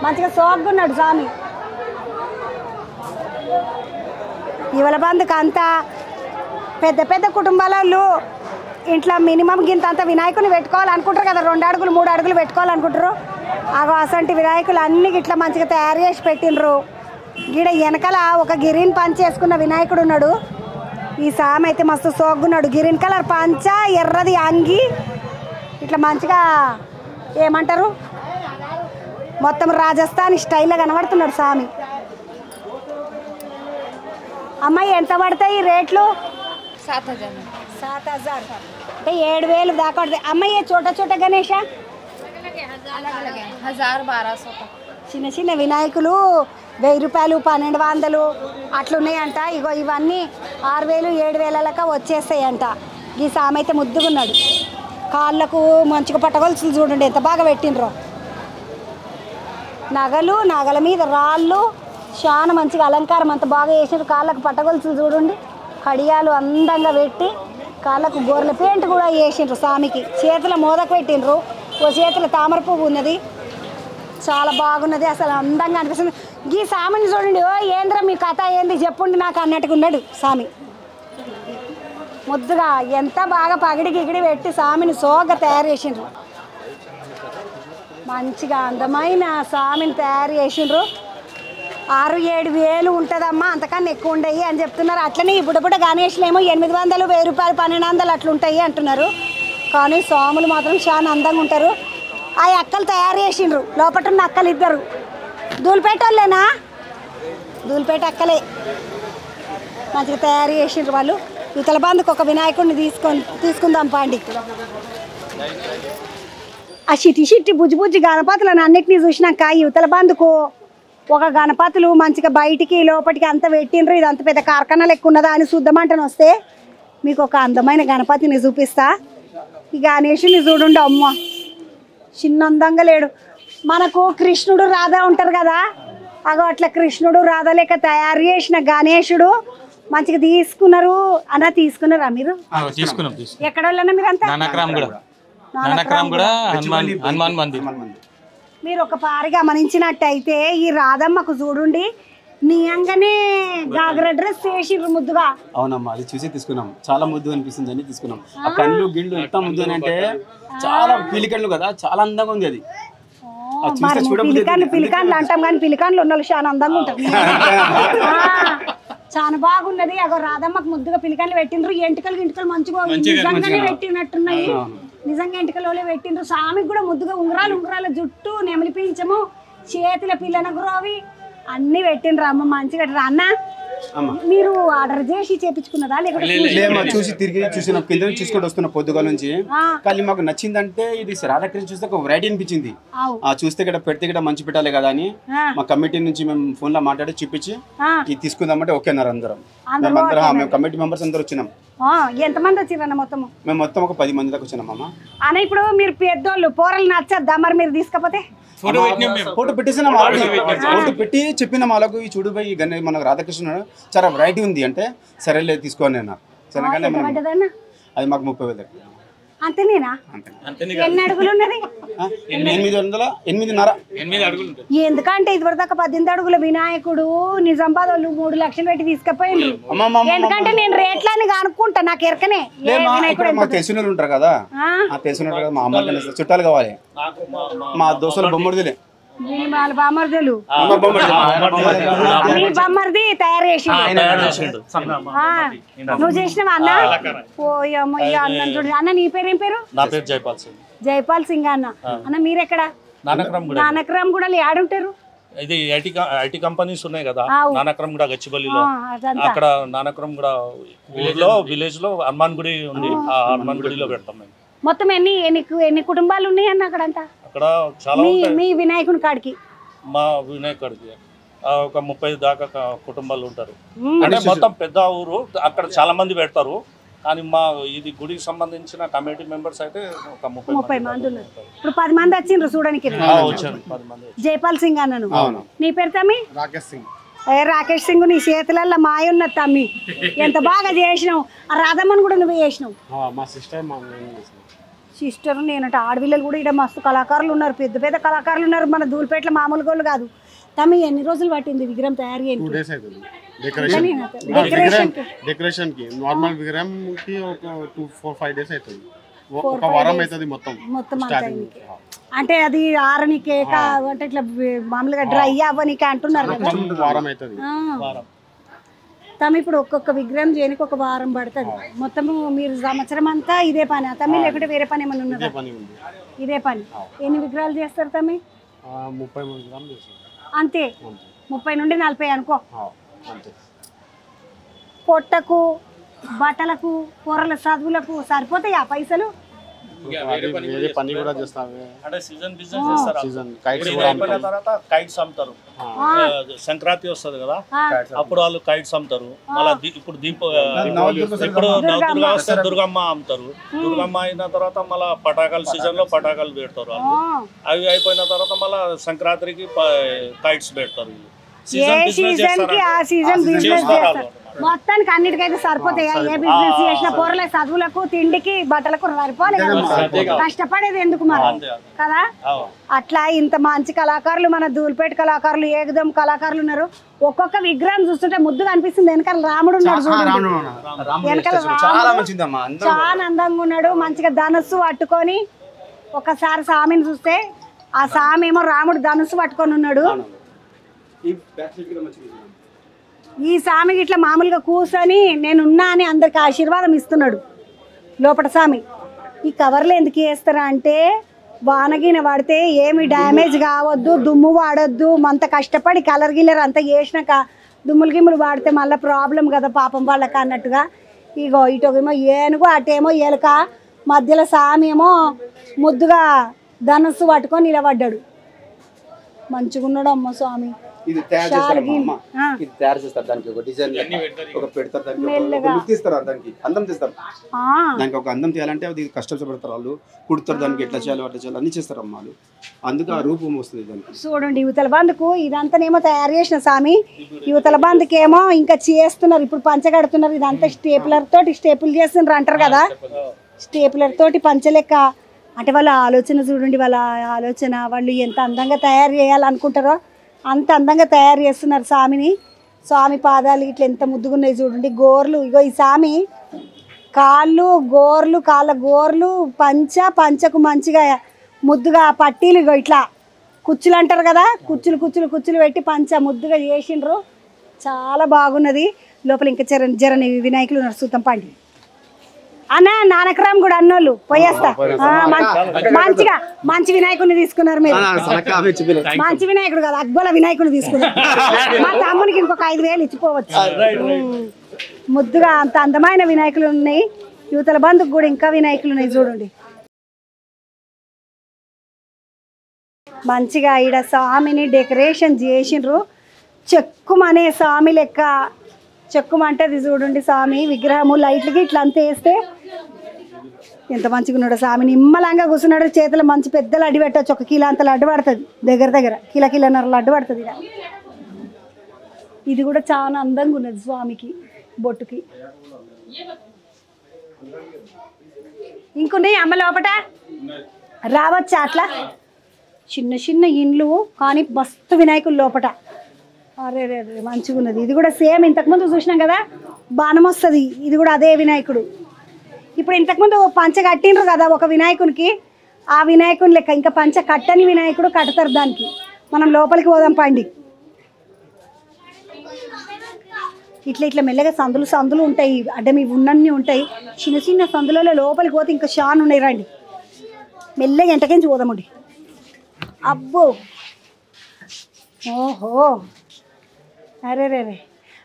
మంచిగా సోగ్గున్నాడు స్వామి. ఇవాళ బంధుకు అంతా పెద్ద పెద్ద కుటుంబాలు ఇంట్లో మినిమం గింత అంతా వినాయకుని పెట్టుకోవాలనుకుంటారు కదా. 2 అడుగులు 3 అడుగులు పెట్టుకోవాలనుకుంటారు. అగో అసంటి వినాయకులు అన్ని ఇట్లా మంచిగా తయారు చేసి పెట్టిండ్రు. గీడ వెనకల ఒక గిరిని పంచ వేసుకున్న వినాయకుడు ఉన్నాడు. ఈ సామి అయితే మస్తు సోగ్గున్నాడు. గ్రీన్ కలర్ పంచ, ఎర్రది అంగి, ఇట్లా మంచిగా ఏమంటారు మొత్తం రాజస్థాన్ స్టైల్లో కనబడుతున్నాడు స్వామి. అమ్మాయి ఎంత పడతాయి రేట్లు? 7,000 అంటే 7,000 దాకా పడుతుంది. అమ్మాయి చోట చోట గణేష 1,000-1,200 చిన్న చిన్న వినాయకులు 1,000 రూపాయలు 1,200 అట్లున్నాయంట. ఇగో ఇవన్నీ 6,000-7,000 వచ్చేస్తాయంట. ఈ సామె అయితే ముద్దుగున్నాడు. కాళ్ళకు మంచిగా పట్టగొలుసులు చూడండి ఎంత బాగా పెట్టినరో. నగల మీద రాళ్ళు చాలా మంచిగా అలంకారం అంత బాగా వేసారు. కాళ్ళకు పట్టగొలుసులు చూడండి, కడియాలు అందంగా పెట్టి కాళ్ళకు గోర్ల పెయింట్ కూడా వేసిండ్రు స్వామికి. చేతుల మోదకు పెట్టిండ్రు, ఓ చేతుల తామర పువ్వు ఉన్నది. చాలా బాగున్నది, అసలు అందంగా అనిపిస్తుంది. ఈ స్వామిని చూడండి, ఓ ఏంద్ర మీ కథ ఏంది చెప్పుండి నాకు అన్నట్టుగా ఉన్నాడు స్వామి. ముద్దుగా ఎంత బాగా పగిడి గిగిడి పెట్టి స్వామిని సోగ్గా తయారు చేసిండ్రు. మంచిగా అందమైన స్వామిని తయారు చేసిండ్రు. 6-7 వేలు ఉంటుందమ్మా, అంతకన్నా ఎక్కువ ఉండయి అని చెప్తున్నారు. అట్లనే ఇప్పుడు గణేష్లేమో 800, 1,000 రూపాయలు 1,200 అట్లుంటాయి అంటున్నారు. కానీ స్వాములు మాత్రం చాలా అందంగా ఉంటారు. ఆ అక్కలు తయారు చేసిండ్రు, లోపల ఉన్న అక్కలు ఇద్దరు దూలిపేట వాళ్ళేనా? దూలిపేట అక్కలే మంచిగా తయారు చేసిండ్రు వాళ్ళు. యువతల బంధుకు ఒక వినాయకుడిని తీసుకుందాం పాండి. ఆ చిట్టి బుజ్జి గణపతులను అన్నిటినీ చూసినాక యువతల బంధుకు ఒక గణపతులు మంచిగా బయటికి లోపలికి అంత పెట్టిండ్రు. ఇది అంత పెద్ద కార్ఖానా లెక్క ఉన్నదా అని చూద్దామంటని వస్తే మీకు ఒక అందమైన గణపతిని చూపిస్తా. ఈ గణేషుని చూడండి, అమ్మ చిన్న అందంగా లేడు. మనకు కృష్ణుడు రాధా ఉంటారు కదా, అగో అట్లా కృష్ణుడు రాధా లెక్క తయారు చేసిన గణేశుడు మంచిగా తీసుకున్నారు. అన్న తీసుకున్నారా మీరు? ఎక్కడ వాళ్ళన్నా మీరు అంతా? మీరు ఒక పారి గమనించినట్టయితే ఈ రాధమ్మకు చూడండి నియంగానే గాగ్రా డ్రెస్ వేసిండ్రు ముద్దుగా. అవునమ్మా, అది చూసి తీసుకున్నాం. చాలా ముద్దు అనిపిస్తుంది అని తీసుకున్నాం. ఆ కళ్ళు గిళ్ళు ఎంత ముద్దు అని అంటే చాలా పిలికళ్ళు కదా, చాలా అందంగా ఉంది అది. పిలికాన్లు అంటాం కానీ పిలికాన్లు ఉన్న చాలా అందంగా ఉంటుంది. చాలా బాగున్నది. అగో రాధమ్మకు ముద్దుగా పిలికాన్లు పెట్టిండ్రు. ఎంటికలు మంచిగా నిజంగానే పెట్టినట్టున్నాయి. నిజంగా ఎంటికలో పెట్టిండ్రు. స్వామికి కూడా ముద్దుగా ఉంగరాల జుట్టు, నెమలి పింఛము, చేతుల పిల్లన గురోవి అన్ని పెట్టిండ్రు. అమ్మ మంచిగా అన్న మీరు ఆర్డర్ చేసి చేపించుకున్నదా లేకపోతే చూసి తిరిగి చూసిన కింద చూసుకుంటూ వస్తున్న పొద్దుగా నుంచి. కానీ మాకు నచ్చిందంటే ఇది రాధాకృష్ణ చూస్తే ఒక వెరైటీ అనిపించింది. చూస్తే ఇక్కడ పెడితే ఇక్కడ మంచి పెట్టాలి కదా అని మా కమిటీ నుంచి మేము ఫోన్ లో మాట్లాడి చూపించి ఇది తీసుకుందామంటే ఓకే అన్నారు అందరం. మేము కమిటీ మెంబర్స్ అందరూ వచ్చినాం. ఎంతమంది వచ్చిరన్న మొత్తం? మేము మొత్తం ఒక 10 మంది దాకా వచ్చినాం అమ్మ. అన్న ఇప్పుడు మీరు పెద్దోళ్ళు పోరలు నచ్చద్దా మరి మీరు తీసుకపోతే? ఫోటో పెట్టేసినాం, ఫోటో పెట్టి చెప్పిన వాళ్ళకు ఈ చూడు పోయి మనకు రాధాకృష్ణ చాలా వెరైటీ ఉంది అంటే సరేలే తీసుకోండి అన్నారు. సరేగానే అది మాకు 30,000. అంతేనేనా? ఎన్ని అడుగులు ఉన్నది? 8.5 అడుగులు. ఎందుకంటే ఇదివరదాకా 18 అడుగుల వినాయకుడు నిజామాబాద్ వాళ్ళు 3 లక్షలు పెట్టి తీసుకుపోయిండ్రు. ఎందుకంటే నేను రేట్లని కనుక్కుంటా, నాకు ఎరకనే. మా తెలిసిన ఉంటారు కదా, ఆ తెలిసిన మా అమ్మ చుట్టాలు కావాలి, మా దోస్తుల బొమ్మడిదిలే బామర్దలు బొమ్మర్ది తయారు చేసిండు. నువ్వు చేసినవా అన్న? ఓయమ్మ అన్న చూడు. అన్న నీ పేరేం పేరు? నా పేరు జైపాల్ సింగ్ అన్న. అన్న మీరెక్కడ? నానక్రామ్ కూడా ఆడుంటారు. ఇది ఐటీ కంపెనీస్ ఉన్నాయి కదా, నానక్రమ్ కూడా గచ్చిబల్లిలో. అక్కడ నానక్రమ్ కూడా విలేజ్ లో హనుమాన్ గుడి ఉంది, ఆ హనుమాన్ గుడిలో పెడతాం మేము. మొత్తం ఎన్ని కుటుంబాలు ఉన్నాయి అన్న అక్కడంతా? అక్కడ చాలా మీ వినాయకుని కాడికి మా వినాయకుడికి ఒక 30 దాకా కుటుంబాలు ఉంటారు. అంటే మొత్తం పెద్ద ఊరు, అక్కడ చాలా మంది పెడతారు. కానీ మా ఇది గుడికి సంబంధించిన కమిటీ మెంబర్స్ అయితే ఒక 30 మంది ఉన్నారు. ఇప్పుడు 10 మంది వచ్చిండ్రు చూడడానికి. జైపాల్ సింగ్ అన్నను. నీ పేరు తమ్మి? రాకేష్ సింగ్. రాకేష్ సింగ్, నీ చేతులలో మాయ ఉన్నది తమ్మి. ఎంత బాగా చేసినావు. ఆ రాధమ్మని కూడా నువ్వు చేసినావు. సిస్టర్ నేనంటే ఆడపిల్లలు కూడా ఇక్కడ మస్తు కళాకారులు ఉన్నారు, పెద్ద పెద్ద కళాకారులు ఉన్నారు. మన దూలిపేటలో మామూలు గోళ్ళు కాదు. తమ్మి ఎన్ని రోజులు పట్టింది విగ్రహం తయారు చేయడానికి? 2 days అవుతుంది. డెకరేషన్ కి నార్మల్ విగ్రహం కి ఒక 4-5 days అవుతుంది. ఒక వారం అవుతుంది మొత్తం స్టార్టింగ్. అంటే అది ఆరనికే అంటే ఇట్లా మామూలుగా డ్రై అవ్వనికే అంటున్నారు కదా, వారం అవుతుంది. తమ్మి ఇప్పుడు ఒక్కొక్క విగ్రహం చేయడానికి ఒక వారం పడుతుంది. మొత్తము మీరు సంవత్సరం అంతా ఇదే పని తమ్మి, లేకుంటే వేరే పని ఏమైనా ఉన్నదా? ఇదే పని. ఎన్ని విగ్రహాలు చేస్తారు తమ్మి? 33 గ్రాములు చేస్తాం అంతే 30 నుండి 40 అనుకో అంతే పొట్టకు బట్టలకు కూరల చదువులకు సరిపోతాయి ఆ పైసలు వేరే పని కూడా చేస్తాము అంటే సీజన్ బిజినెస్ చేస్తారు సీజన్ కైట్స్ ఇప్పుడు కూడా అయిపోయిన తర్వాత కైట్స్ అమ్ముతారు సంక్రాంతి వస్తుంది కదా అప్పుడు వాళ్ళు కైట్స్ అమ్ముతారు మళ్ళీ ఇప్పుడు ఇప్పుడు నవదుర్గ వస్తే దుర్గమ్మ అమ్ముతారు దుర్గమ్మ అయిన తర్వాత మళ్ళీ పటాకాల సీజన్ లో పటాకాలు పెడతారు వాళ్ళు అవి అయిపోయిన తర్వాత మళ్ళీ సంక్రాంతికి కైట్స్ పెడతారు మొత్తానికి అన్నిటికైతే సరిపోతాయి ఏ బిజినెస్ చేసిన కూరల చదువులకు తిండికి బట్టలకు సరిపోలే కదా కష్టపడేది ఎందుకు మరి కదా అట్లా ఇంత మంచి కళాకారులు మన ధూళిపేట కళాకారులు ఏకదం కళాకారులు ఉన్నారు ఒక్కొక్క విగ్రహం చూస్తుంటే ముద్దుగా అనిపిస్తుంది వెనకాల రాముడు ఉన్నాడు వెనకాల చాలా అందంగా ఉన్నాడు మంచిగా ధనుస్సు పట్టుకొని ఒకసారి స్వామిని చూస్తే ఆ స్వామి ఏమో రాముడు ధనుస్సు పట్టుకొని ఉన్నాడు ఈ స్వామి ఇట్లా మామూలుగా కూర్చొని నేనున్నా అని అందరికి ఆశీర్వాదం ఇస్తున్నాడు లోపల స్వామి ఈ కవర్లు ఎందుకు వేస్తారా అంటే వానగిన పడితే ఏమి డ్యామేజ్ కావద్దు దుమ్ము వాడొద్దు అంత కష్టపడి కలర్ గిల్లర్ అంతా వేసినాక దుమ్ములు గిమ్ములు వాడితే మళ్ళీ ప్రాబ్లం కదా పాపం వాళ్ళకి అన్నట్టుగా ఇగో ఇటోకేమో ఏనుగు అటేమో ఎలుక మధ్యలో స్వామి ఏమో ముద్దుగా ధనస్సు పట్టుకొని నిలబడ్డాడు మంచిగా ఉన్నాడు అమ్మ స్వామి ఇది తయారు చేస్తారమ్మా ఇది తయారు చేస్తారు దానికి ఒక డిజైన్ ఒక పెడతారు దానికి లుక్ తీస్తారు దానికి అందం తీస్తారు దానికి ఒక అందం తీయాలంటే అది కష్టపడతారు వాళ్ళు కుడతారు దానికి ఎట్లా చేయాలి అట్లా చేయాలి అన్ని చేస్తారు అమ్మాలు అందుకు ఆ రూపం వస్తుంది దానికి చూడండి యువతల బంధుకు ఇదంతానేమో తయారు చేసిన స్వామి యువతల బంధుకేమో ఇంకా చేస్తున్నారు ఇప్పుడు పంచ కడుతున్నారు ఇదంతా స్టేపులర్ తోటి స్టేపుల్ చేస్తున్నారు అంటారు కదా స్టేపులర్ తోటి పంచలెక్క అంటే వాళ్ళ ఆలోచన చూడండి వాళ్ళ ఆలోచన వాళ్ళు ఎంత అందంగా తయారు చేయాలనుకుంటారో అంత అందంగా తయారు చేస్తున్నారు స్వామిని స్వామి పాదాలు ఇట్లా ఎంత ముద్దుగా ఉన్నాయి చూడండి గోర్లు ఇగో ఈ స్వామి కాళ్ళు గోర్లు కాళ్ళ గోర్లు పంచకు మంచిగా ముద్దుగా పట్టీలు ఇగో ఇట్లా కుచ్చులు అంటారు కదా కుచ్చులు పెట్టి పంచ ముద్దుగా చేసిండ్రు చాలా బాగున్నది లోపల ఇంకా జరని వినాయకులు నడుచుతాం పండి అన్న నానకరామ్ కూడా అన్నోళ్ళు పోయేస్తా మంచిగా మంచి వినాయకుడిని తీసుకున్నారు మీరు మంచి వినాయకుడు కదా అక్బల వినాయకుడిని తీసుకున్నారు మా తమ్మునికి ఇంకొక 5,000 ఇచ్చిపోవచ్చు ముద్దుగా అంత అందమైన వినాయకులు ఉన్నాయి యువతల బంధుకు కూడా ఇంకా వినాయకులు ఉన్నాయి చూడండి మంచిగా ఈడ స్వామిని డెకరేషన్ చేసిండ్రు చెక్కుమనే స్వామి లెక్క చెక్కుమంటది చూడండి స్వామి విగ్రహము లైట్లకి ఇట్లా అంత వేస్తే ఎంత మంచిగా ఉన్నాడు స్వామి నిమ్మలంగా కూర్చున్నాడు చేతులు మంచి పెద్ద లడ్డు పెట్టచ్చు 1 కిలో అంత లడ్డు పడుతుంది దగ్గర కిలోన్నర లడ్డు పడుతుంది ఇది కూడా చాలా అందంగా ఉన్నది స్వామికి బొట్టుకి ఇంకున్నాయి అమ్మ లోపట రావచ్చా అట్లా చిన్న ఇండ్లు కానీ మస్తు వినాయకులు లోపట అరే రే రే మంచిగా ఉన్నది ఇది కూడా సేమ్ ఇంతకుముందు చూసినాం కదా బాణం వస్తుంది ఇది కూడా అదే వినాయకుడు ఇప్పుడు ఇంతకుముందు పంచ కట్టిండ్రు కదా ఒక వినాయకునికి ఆ వినాయకుని లెక్క ఇంకా పంచ కట్టని వినాయకుడు కడతారు దానికి మనం లోపలికి పోదాం పండి ఇట్లా మెల్లగా సందులు ఉంటాయి అడ్డం ఇవి ఉన్నన్ని ఉంటాయి చిన్న సందులలో లోపలికి పోతే ఇంకా షాన్ ఉన్నాయి రండి మెల్లగా ఎంటకించి పోదామండి అబ్బో ఓహో అరే రే రే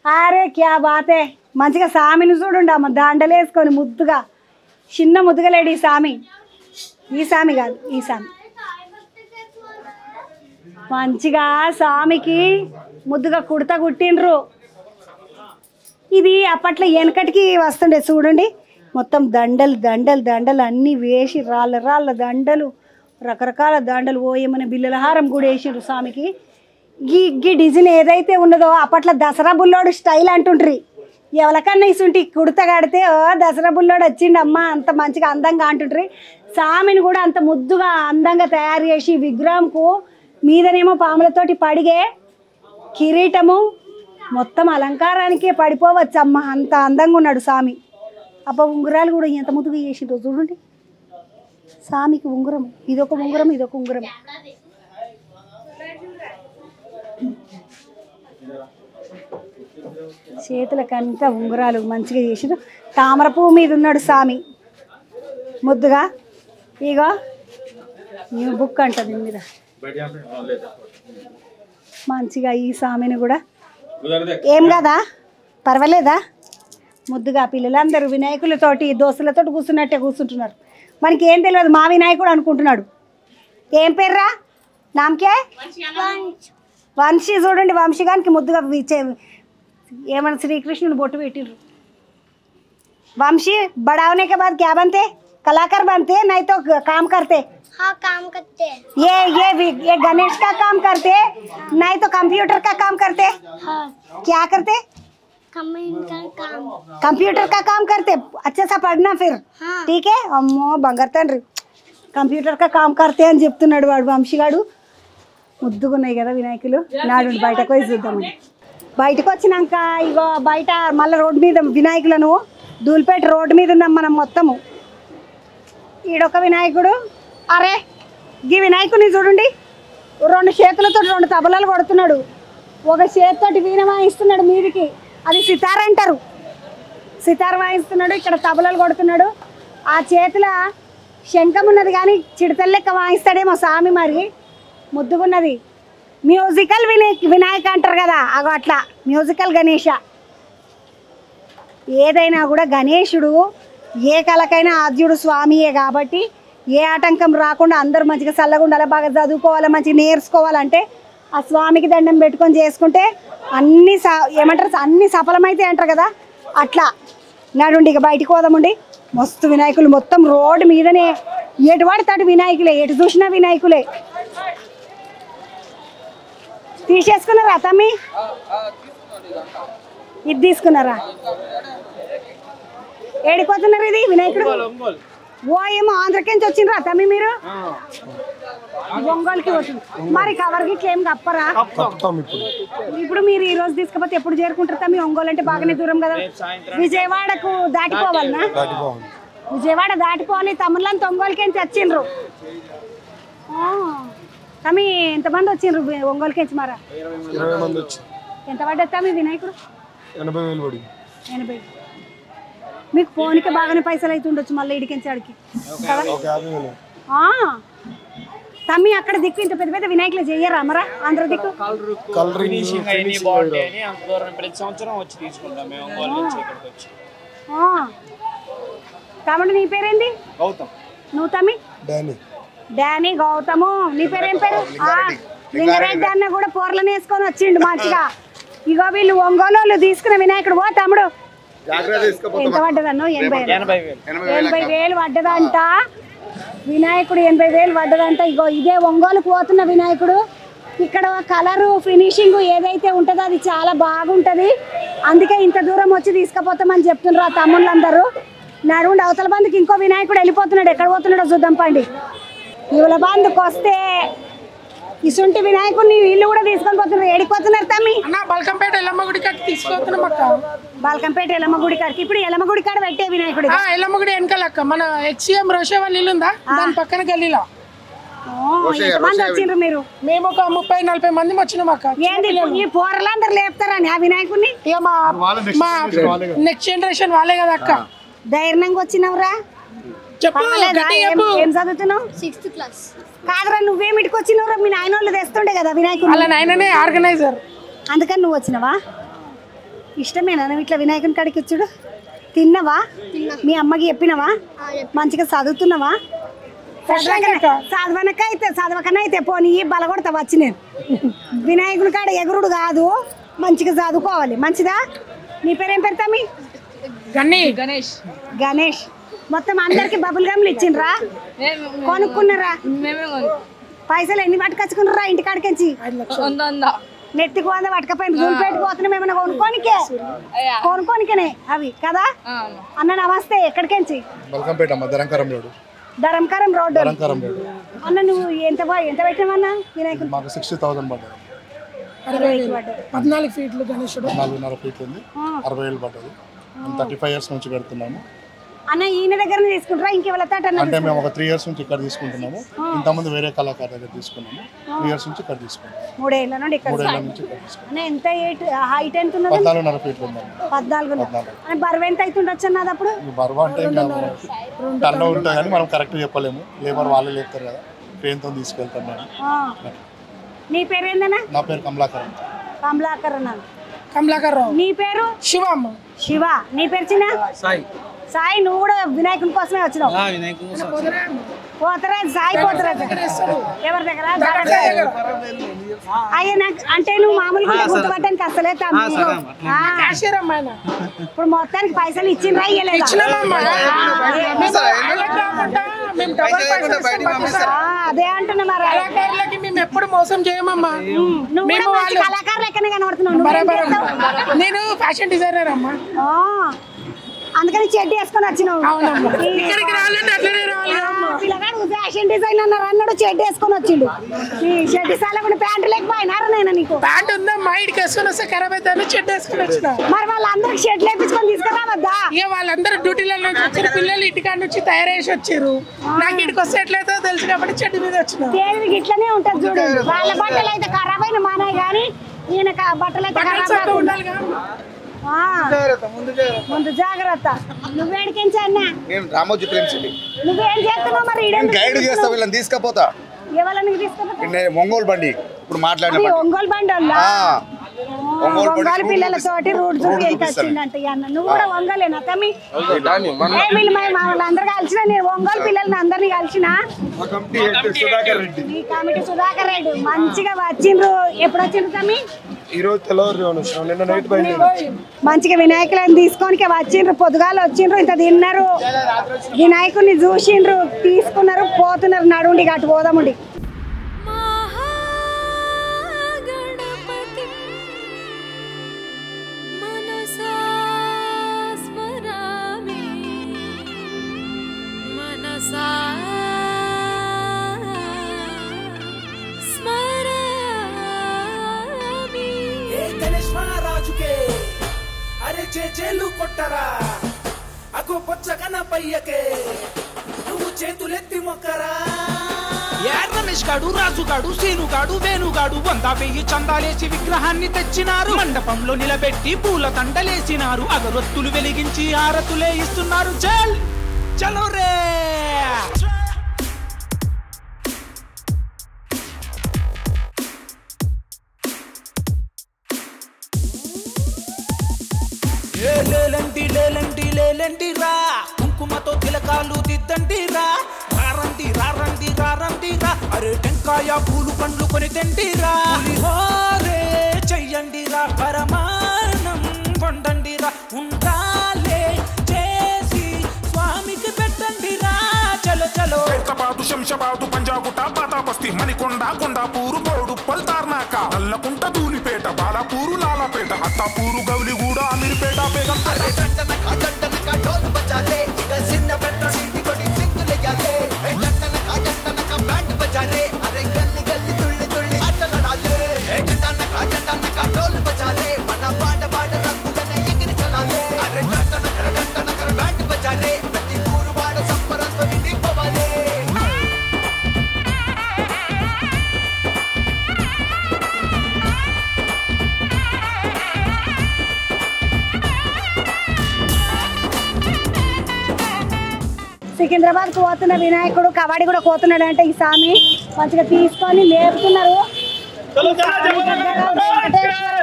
అరే క్యా బాతే మంచిగా స్వామిని చూడండి అమ్మ దండలు వేసుకొని ముద్దుగా చిన్న ముద్దుగా లేడు ఈ స్వామి కాదు ఈ స్వామి మంచిగా స్వామికి ముద్దుగా కుడత కుట్టిండ్రు ఇది అప్పట్లో వెనకటికి వస్తుండే చూడండి మొత్తం దండలు అన్నీ వేసి రాళ్ళ దండలు రకరకాల దండలు ఓయమని బిల్లల హారం కూడా వేసిండ్రు స్వామికి గీ డిజైన్ ఏదైతే ఉన్నదో అప్పట్లో దసరా బుల్లోడు స్టైల్ అంటుండ్రి ఎవరికన్నా ఇసుంటి కుడత కడితే దసరా బుల్లోడు వచ్చిండు అమ్మ అంత మంచిగా అందంగా అంటుండ్రి స్వామిని కూడా అంత ముద్దుగా అందంగా తయారు చేసి విగ్రహంకు మీదనేమో పాములతోటి పడిగే కిరీటము మొత్తం అలంకారానికే పడిపోవచ్చు అమ్మ అంత అందంగా ఉన్నాడు స్వామి అబ్బా ఉంగరాలు కూడా ఎంత ముద్దుగా చేసిండ్రు చూడండి స్వామికి ఉంగరం ఇదొక ఉంగరం చేతులకంతా ఉంగరాలు మంచిగా చేసిండ్రు తామర పువ్వు మీద ఉన్నాడు స్వామి ముద్దుగా ఇగో న్యూ బుక్ అంట దీని మీద మంచిగా ఈ స్వామిని కూడా ఏం కదా పర్వాలేదా ముద్దుగా పిల్లలందరూ వినాయకులతోటి దోస్తులతో కూర్చున్నట్టే కూర్చుంటున్నారు. మనకి ఏం తెలియదు మా వినాయకుడు అనుకుంటున్నాడు. ఏం పేర్రా నామకే వంశీ. చూడండి వంశీగానికి ముద్దుగా ఏమన్నా శ్రీకృష్ణుని బొట్టు పెట్టిండ్రు. వంशी बड़ा होने के बाद क्या बनते? कलाकार बनते नहीं तो काम करते? हाँ काम करते हैं। ये गणेश का काम करते नहीं तो कंप्यूटर का काम करते? हाँ। क्या करते? कंप्यूटर का काम करते. अच्छे से पढ़ना फिर. हाँ। ठीक है अम्मो బంగారు తండ్రి కంప్యూటర్ కా కామ్ करते అని చెప్తున్నాడు వాడు వంశీగాడు. ముద్దుగా ఉన్నాయి కదా వినాయకులు. నాడు బయటకు పోయి చూద్దామని. బయటకు వచ్చినాక ఇగో బయట మళ్ళీ రోడ్డు మీద వినాయకులను దూల్పేట రోడ్డు మీద ఉన్నాం మనం మొత్తము. ఈడొక వినాయకుడు. అరే ఈ వినాయకుడిని చూడండి 2 చేతులతో 2 తబలాలు కొడుతున్నాడు. ఒక చేతితోటి వీణ వాయిస్తున్నాడు మీదికి. అది సితార్ అంటారు. సితార్ వాయిస్తున్నాడు. ఇక్కడ తబలాలు కొడుతున్నాడు. ఆ చేతుల శంఖం ఉన్నది కానీ చిడతల లెక్క వాయిస్తాడేమో స్వామి. మరి ముద్దుగున్నది. మ్యూజికల్ వినాయక అంటారు కదా అగో అట్లా మ్యూజికల్ గణేష. ఏదైనా కూడా గణేశుడు ఏ కళకైనా ఆద్యుడు స్వామియే కాబట్టి ఏ ఆటంకం రాకుండా అందరూ మంచిగా చల్లగా ఉండాలి, బాగా చదువుకోవాలి, మంచిగా నేర్చుకోవాలంటే ఆ స్వామికి దండం పెట్టుకొని చేసుకుంటే అన్నీ ఏమంటారు అన్నీ సఫలమైతే అంటారు కదా అట్లా. నడుండి ఇక బయటికి పోదామండి. మస్తు వినాయకులు మొత్తం రోడ్డు మీదనే ఎటు పడతాడు వినాయకులే, ఎటు చూసినా వినాయకులే. తీసేసుకున్నారా తమ్మి? ఇది తీసుకున్నారా? ఏడిపోతున్నారు ఇది వినాయకుడు? ఓ ఏమో ఆంధ్రకేంచి వచ్చిండ్రా తమ్మి మీరు? ఒంగోలుకి పోతుంది. మరి కవర్ గిట్ల ఏం కప్పరా? ఇప్పుడు మీరు ఈ రోజు తీసుకపోతే ఎప్పుడు చేరుకుంటారు తమ్మి? ఒంగోలు అంటే బాగానే దూరం కదా. విజయవాడకు దాటిపోవాలనా? విజయవాడ దాటిపోవాలి. తమ్ముళ్ళని ఒంగోలుకేంచి వచ్చిండ్రు. తమ్మి ఎంతమంది వచ్చిండ్రు ఒంగోలుకేంచి? మరా 20 మంది వచ్చి. ఎంత పడ్డది తమ్మి వినాయకుడు? 80,000 పడి. 80. మీకు ఫోన్కి బాగానే పైసలు అయితే ఉండొచ్చు మళ్ళీ ఇడికించాడికి. తమ్మి అక్కడ దిక్కు ఇంత పెద్ద పెద్ద వినాయకులు చెయ్యరా మరా? ఆంధ్ర దిక్కు తమ్ముడు నీ పేరేంది? నువ్వు తమ్మి? డానీ గౌతము. నీ పేరేం పేరు? లింగరెడ్డి అన్న కూడా పోర్లను వేసుకొని వచ్చిండు మంచిగా. ఇగో వీళ్ళు ఒంగోలు తీసుకున్న వినాయకుడు. ఓ తమ్ముడు ఎంత పడ్డదన్నో? 80,000 పడ్డదంట వినాయకుడు. 80,000 పడ్డదంట. ఇగో ఇదే ఒంగోలుకు పోతున్న వినాయకుడు. ఇక్కడ కలరు ఫినిషింగ్ ఏదైతే ఉంటుందో అది చాలా బాగుంటుంది. అందుకే ఇంత దూరం వచ్చి తీసుకుపోతామని చెప్తున్నారు ఆ తమ్ముళ్ళందరూ. నడుండి అవతల బంధుకి ఇంకో వినాయకుడు వెళ్ళిపోతున్నాడు. ఎక్కడ పోతున్నాడో చూద్దాం పండి. ఇవల బంధుకు వస్తే ఇసుంటి వినాయకుడిని వీళ్ళు కూడా తీసుకొని పోతున్నారు. ఏడిపోతున్నారు తమ్మి? బల్కంపేట ఎల్లమ్మ గుడి కాడికి తీసుకుపోతున్నాం అక్క. బల్కంపేట ఎల్లమ్మ గుడి కాడికి. ఇప్పుడు ఎల్లమ్మ గుడి కాడ పెట్టే వినాయకుడు ఎల్లమ్మ గుడి వెనకాల అక్క. మన హెచ్సిఎం రోషే వాళ్ళ ఇల్లు ఉందా దాని పక్కన గల్లీలో. ఎంతమంది వచ్చిండ్రు మీరు? మేము ఒక 30-40 మంది వచ్చినాం అక్క. ఏంది ఈ పోరలందరూ లేపుతారని ఆ వినాయకుడిని? ఇక మా నెక్స్ట్ జనరేషన్ వాళ్ళే కదా అక్క. ధైర్యంగా వచ్చినవురా? ఏం చదువుతున్నావు? 6th class. కాదురా నువ్వేమిటికి వచ్చినవురా? మీ నాయన వాళ్ళు తెస్తుండే కదా వినాయకుడు. వాళ్ళ నాయననే ఆర్గనైజర్. అందుకని నువ్వు వచ్చినవా? ఇష్టమేనా నువ్వు ఇట్లా వినాయకుని కాడికి వచ్చుడు? తిన్నవా? మీ అమ్మకి చెప్పినవా? మంచిగా చదువుతున్నావా? చదవకనే అయితే పోనీ బలగొడతా వచ్చి నేను. వినాయకుని కాడ ఎగురుడు కాదు, మంచిగా చదువుకోవాలి. మంచిదా? నీ పేరేం పెడతామి? గణేష్. గణేష్. మొత్తం అందరికి బబుల్ గమ్లు ఇచ్చిండ్రా? కొనుక్కున్నారా? పైసలు ఎన్ని పట్టుకొచ్చుకున్నారా ఇంటి కాడికించి? నెత్తికి 100 పట్టుకపోయింది. దూల్పేటకు పోతున్నాం ఏమైనా కొనుక్కోనికనే అవి కదా. అన్న నమస్తే. ఎక్కడికించి? ధరంకరం రోడ్డు. అన్న నువ్వు ఎంత పెట్టామన్నా వినాయకుడు? 60,000 పడ్డది. 14 ఫీట్లు గణేశుడు. 4.5 ఫీట్లు ఉంది. 60,000 పడ్డది. 35 years నుంచి పెడుతున్నాము. అన్న ఈయన దగ్గర తీసుకుంటారా ఇంకెవరి? అంటే మేము ఒక 3 years నుంచి ఇక్కడ తీసుకుంటున్నాము. ఇంతకుముందు వేరే కళాకారు దగ్గర తీసుకున్నాము. 3 years నుంచి ఇక్కడ తీసుకున్నాము. 3 ఏళ్ళ నుండి ఇక్కడ. 3 ఏళ్ళ నుంచి ఇక్కడ తీసుకున్నాము. ఎంత హైట్ ఎంత ఉన్నది? 14.5 ఫీట్లు ఉంది. 14. బరువు ఎంత అవుతుండొచ్చు అన్నది అప్పుడు? బరువు అంటే టన్లో ఉంటుంది కానీ మనం కరెక్ట్ చెప్పలేము. లేబర్ వాళ్ళే లేపుతారు కదా. ట్రైన్తో తీసుకెళ్తాం మేము. నీ పేరు ఏందన్నా? నా పేరు కమలాకర్. కమలాకర్. నీ పేరు? శివమ్మ. శివ. నీ పేరు చిన్న? సాయి. సాయి, నువ్వు కూడా వినాయకుని కోసమే వచ్చినావు? పోతరాజు. సాయి పోతరాజు ఎవరి దగ్గర? అయ్యా నాకు అంటే నువ్వు మామూలుగా గుర్తుపట్టడానికి అసలే ఇప్పుడు మొత్తానికి పైసలు ఇచ్చిండ్రా ఇయ్యలేదు? అదే అంటున్నా మరి. కళాకారులకి మేము ఎప్పుడు మోసం చేయమమ్మా. కళాకారులు ఎక్కడ కనబడుతున్నావు? నేను ఫ్యాషన్ డిజైనర్ అమ్మా. అందుకని చెడ్డి వేసుకొని వచ్చినావు. పిల్లగాడు ఫ్యాషన్ డిజైన్ అన్నారు అన్నాడు, చెడ్డి వేసుకొని వచ్చిండు. షెడ్డి సాలకుండా ప్యాంటు లేకపోయినారా? నేను నీకు ప్యాంట్ ఉందమ్మా, ఇడికి వేసుకొని వస్తే ఖరాబ్ అవుతాను, చెడ్డి వేసుకొని వచ్చిన. మరి వాళ్ళందరికి షెడ్ లేపించుకొని తీసుకురావద్దా? ఇక వాళ్ళందరూ డ్యూటీల నుంచి వచ్చిన పిల్లలు ఇంటికాడ నుంచి తయారేసి వచ్చారు. నాకు ఇటుకు వస్తే ఎట్లయితే తెలుసు కాబట్టి చెడ్డి మీద వచ్చిన. దేనికి ఇట్లనే ఉంటుంది చూడు. వాళ్ళ బట్టలు అయితే ఖరాబ్ అయిన మానాయి కానీ ఈయన బట్టలు అయితే ఖరాబ్ ఉండాలి. ముందు జాగ్రత్త. నువ్వేడికించా అన్న? నేను రామోజీ ప్రేమ్ సిటీ. నువ్వేం చేస్తున్నావు మరి? గైడ్ చేస్తా, వీళ్ళని తీసుకపోతా. ఎవరిని తీసుకపోతా? ఒంగోలు బండి ఇప్పుడు మాట్లాడిన ఒంగోలు బండి ఒంగోలు పిల్లలతోటి రూట్ చూపించిందంట. నువ్వు కూడా ఒంగోలేనా తమ్మి? వాళ్ళందరూ కలిసిన నేను ఒంగోలు పిల్లల్ని అందరినీ కలిసిన. ఈ కమిటీ సుధాకర్ రెడ్డి మంచిగా వచ్చిండ్రు. ఎప్పుడు వచ్చిండ్రు తమ్మి? మంచిగా వినాయకులను తీసుకొని వచ్చిండ్రు. పొద్దుగాల వచ్చిండ్రు, ఇంత తిన్నారు, వినాయకుడిని చూసిండ్రు, తీసుకున్నారు, పోతున్నారు. నడుండి అటు పోదాముండి. అరే చేలు కొట్టరా అగో పొచ్చగన పయ్యకే నువ్వు చేతులెత్తి మొక్కరా. రమేష్ గాడు, రాజు గాడు, సీను గాడు, వేణుగాడు 100 వెయ్యి చందాలేసి విగ్రహాన్ని తెచ్చినారు. మండపంలో నిలబెట్టి పూల తండలేసినారు. అగరొత్తులు వెలిగించి హారతులే ఇస్తున్నారు. చల్ చలో రే. లేలండి లేలండి లేలండి రా, కుంకుమతో తిలకాలు దిద్దండి రా. రారండి రారండి రారండి రా, అరే టెంకాయ పూలు పండ్లు కొని తెండిరా. పులిహోరే చెయ్యండి రా, పరమాన్నం వండండి రా. ఉండాలే చేసి స్వామికి పెట్టండి రా. చలో చలో. హైదరాబాదు, శంషాబాదు, పంజాగుట్ట, పాతాబస్తీ, మణికొండ, కొండాపూరు, బోడుప్పల్, తార్నాక, నల్లకుంట, ధూలిపేట, బాలాపూరు, లాలాపేట, అత్తాపూరు, గౌలిగూడ, అమీర్పేట, బేగంపేట. సికింద్రాబాద్ కు పోతున్న వినాయకుడు కబడ్డీ కూడా పోతున్నాడు అంటే ఈ స్వామి మంచిగా తీసుకొని లేపుతున్నారు.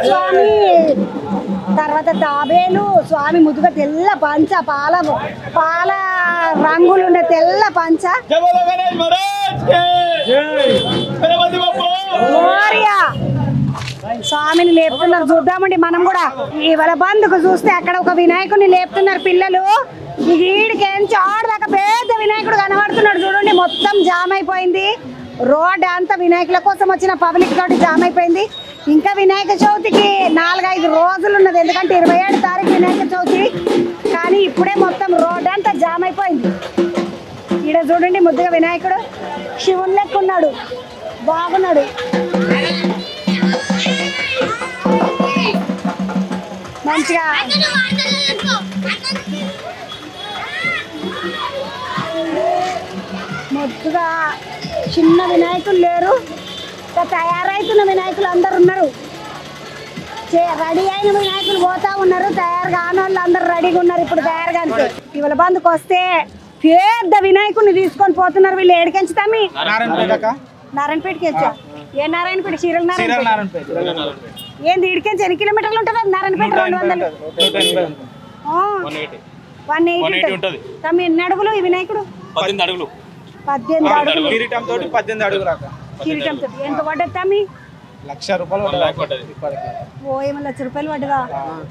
స్వామి తర్వాత తాబేలు స్వామి ముదుగా తెల్ల పంచ, పాల రంగులుండే తెల్ల పంచ. స్వామిని లేపుతున్నారు. చూద్దామండి మనం కూడా. ఈ వలబందుకు చూస్తే అక్కడ ఒక వినాయకుడిని లేపుతున్నారు పిల్లలు. ఈడికేంచి ఆడదాకా పెద్ద వినాయకుడు కనబడుతున్నాడు చూడండి. మొత్తం జామ్ అయిపోయింది రోడ్ అంతా. వినాయకుల కోసం వచ్చిన పబ్లిక్ తోటి జామ్ అయిపోయింది. ఇంకా వినాయక చవితికి 4-5 రోజులు ఉన్నది, ఎందుకంటే 27 తారీఖు వినాయక చవితి. కానీ ఇప్పుడే మొత్తం రోడ్ అంతా జామ్ అయిపోయింది. ఈడ చూడండి ముద్దుగా వినాయకుడు శివుని లెక్క ఉన్నాడు, బాగున్నాడు. మంచిగా మొత్తుగా చిన్న వినాయకులు లేరు, తయారైతున్న వినాయకులు అందరు ఉన్నారు. రెడీ అయిన వినాయకులు పోతా ఉన్నారు, తయారు కాని వాళ్ళు అందరు రెడీగా ఉన్నారు. ఇప్పుడు తయారు కానీ ఇవాళ బందుకు వస్తే పెద్ద వినాయకుడిని తీసుకొని పోతున్నారు వీళ్ళు. ఏడికెంచి తమ్మి? నారాయణపేటకి వచ్చా. ఏ నారాయణపేట? చీరల నారాయణపేట. ఏంది ఇడికెంచి ఎన్ని కిలోమీటర్లు ఉంటుంది నారాయణపేట? 200. 180 ఉంటుంది. తమ్మి ఎన్ని అడుగులు ఈ వినాయకుడు? 18 అడుగులు. 18 అడుగులు. కిరీటంతో 18 అడుగులు. కిరీటంతో ఎంత పడ్డది తమ్మి? ₹1,00,000 పడ్డది. ఓ ఏమో ₹1,00,000 పడ్డదా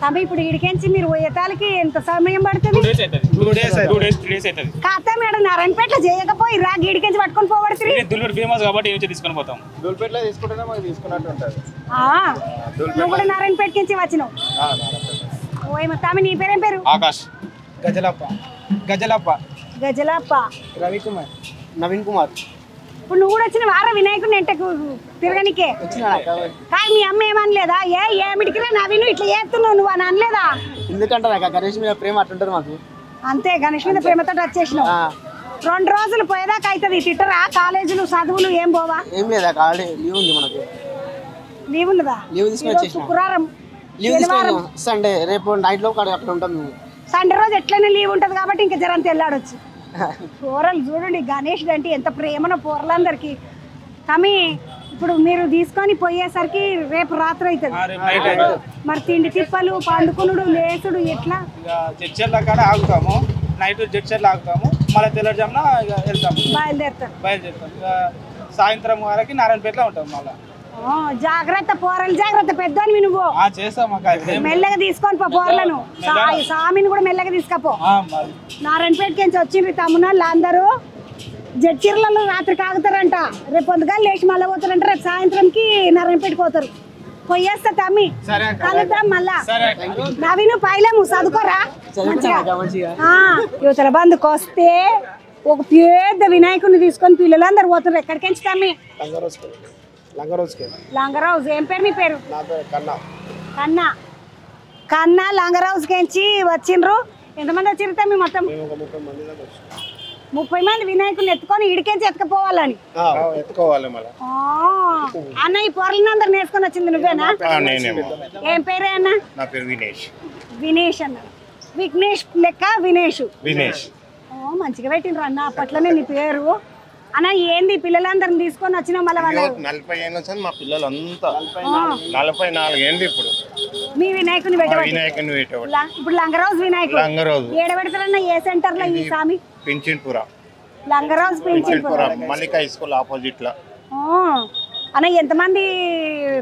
తమ్మి? ఇప్పుడు ఇడికెంచి మీరు పోయేతాలకి ఎంత సమయం పడుతుంది? 2 days అవుతుంది. కాతా మేడం నారాయణపేటలో చేయకపోయి రా గిడికెంచి పట్టుకొని పోబడుతుంది. దుల్పేట ఫేమస్ కాబట్టి నుంచి తీసుకొని పోతాం. దుల్పేటలో తీసుకుంటేనే మాకు తీసుకున్నట్టు ఉంటుంది. నువ్వు కూడా నారాయణపేటకి నుంచి వచ్చినావు. ఓ ఏమో తమ్మి నీ పేరేం పేరు? ఆకాష్. గజలప్ప. రవికుమార్. నవీన్ కుమార్. ఇప్పుడు నువ్వు కూడా వచ్చిన వారా వినాయకుడిని ఎంటకు తిరగనికే? కానీ మీ అమ్మ ఏమనలేదా? ఏమిటికిరా నవీను ఇట్లా చేస్తున్నావు నువ్వు అని అనలేదా? ఎందుకంటే గణేష్ మీద ప్రేమ అట్టుంటది మాకు. అంతే గణేష్ మీద ప్రేమతో వచ్చేసినావు. 2 రోజులు పోయేదాకా అవుతుంది. తిట్టరా? కాలేజీలు చదువులు ఏం పోవా? ఏం లేదా లీవ్ ఉంది మనకు. లీవ్ ఉన్నదా? లీవ్ తీసుకొని శుక్రవారం సండే రేపు నైట్ లో అక్కడ ఉంటాం మేము. సండే రోజు ఎట్లయినా లీవ్ ఉంటది కాబట్టి ఇంకా జరంత వెళ్ళాడొచ్చు. పోరలు చూడండి గణేష్ అంటే ఎంత ప్రేమనో పోరలందరికి. తమ్మి ఇప్పుడు మీరు తీసుకొని పోయేసరికి రేపు రాత్రి అవుతుంది. మరి తిండి తిప్పలు పండుకునుడు లేసుడు ఎట్లా? జడ్చర్ల కాడ ఆగుతాము. నైట్ జడ్చర్లు ఆగుతాము. మళ్ళీ తెల్లజామున వెళ్తాము. బయలుదేరుతాం. ఇక సాయంత్రం వరకు నారాయణపేటలో ఉంటాం. మళ్ళీ జాగ్రత్త పోరలు, జాగ్రత్త పెద్దోని నువ్వు. చేస్తాం. మెల్లగా తీసుకొని పో పోరలను. స్వామిని కూడా మెల్లగా తీసుకపో. నారాయణపేటకి నుంచి వచ్చిండ్రు తమ్ముళ్ళు అందరూ. జడ్చీరలలో రాత్రికి ఆగుతారంట. రేపు పొద్దుగా లేచి మళ్ళీ పోతారంట. రేపు సాయంత్రంకి నారాయణపేటకి పోతారు. పోయేస్తా తమ్మి. కలుద్దాం మళ్ళా. నవీను పైలేము చదువుకోరా యువతల బంధుకు వస్తే ఒక పెద్ద వినాయకుడిని తీసుకొని పిల్లలందరూ పోతారు. ఎక్కడికి తమ్మి? లంగరౌజ్. ఏం పేరు నీ పేరు? కన్నా. లంగరౌజ్ కెంచి వచ్చిండ్రు. ఎంతమంది వచ్చిండ్రు తమ్మి మొత్తం? 30 మంది వినాయకుడిని ఎత్తుకొని ఇడికెంచి ఎత్తుకపోవాలని. అన్న ఈ పొరలని అందరు నేర్చుకొని వచ్చింది నువ్వేనా? ఏం పేరే అన్న? నా పేరు వినేష్. వినేష్ అన్న. విఘ్నేష్ లెక్క వినేష్. మంచిగా పెట్టిండ్రు అన్న అప్పట్లోనే నీ పేరు. అన్న ఏంది పిల్లలందరిని తీసుకొని వచ్చినా? మళ్ళీ 40 ఏళ్ళ నుంచి మా పిల్లలు అంతా 44 ఏళ్ళు ఇప్పుడు మీ వినాయకుని పెట్టవచ్చు. ఇప్పుడు లంగరాజు వినాయకుడు ఏడ పెడతారన్న? ఏ సెంటర్ లో? ఈ స్వామి పింఛన్పుర. లంగరాజు పింఛన్పుర మల్లికా స్కూల్ ఆపోజిట్ లో. అన్న ఎంతమంది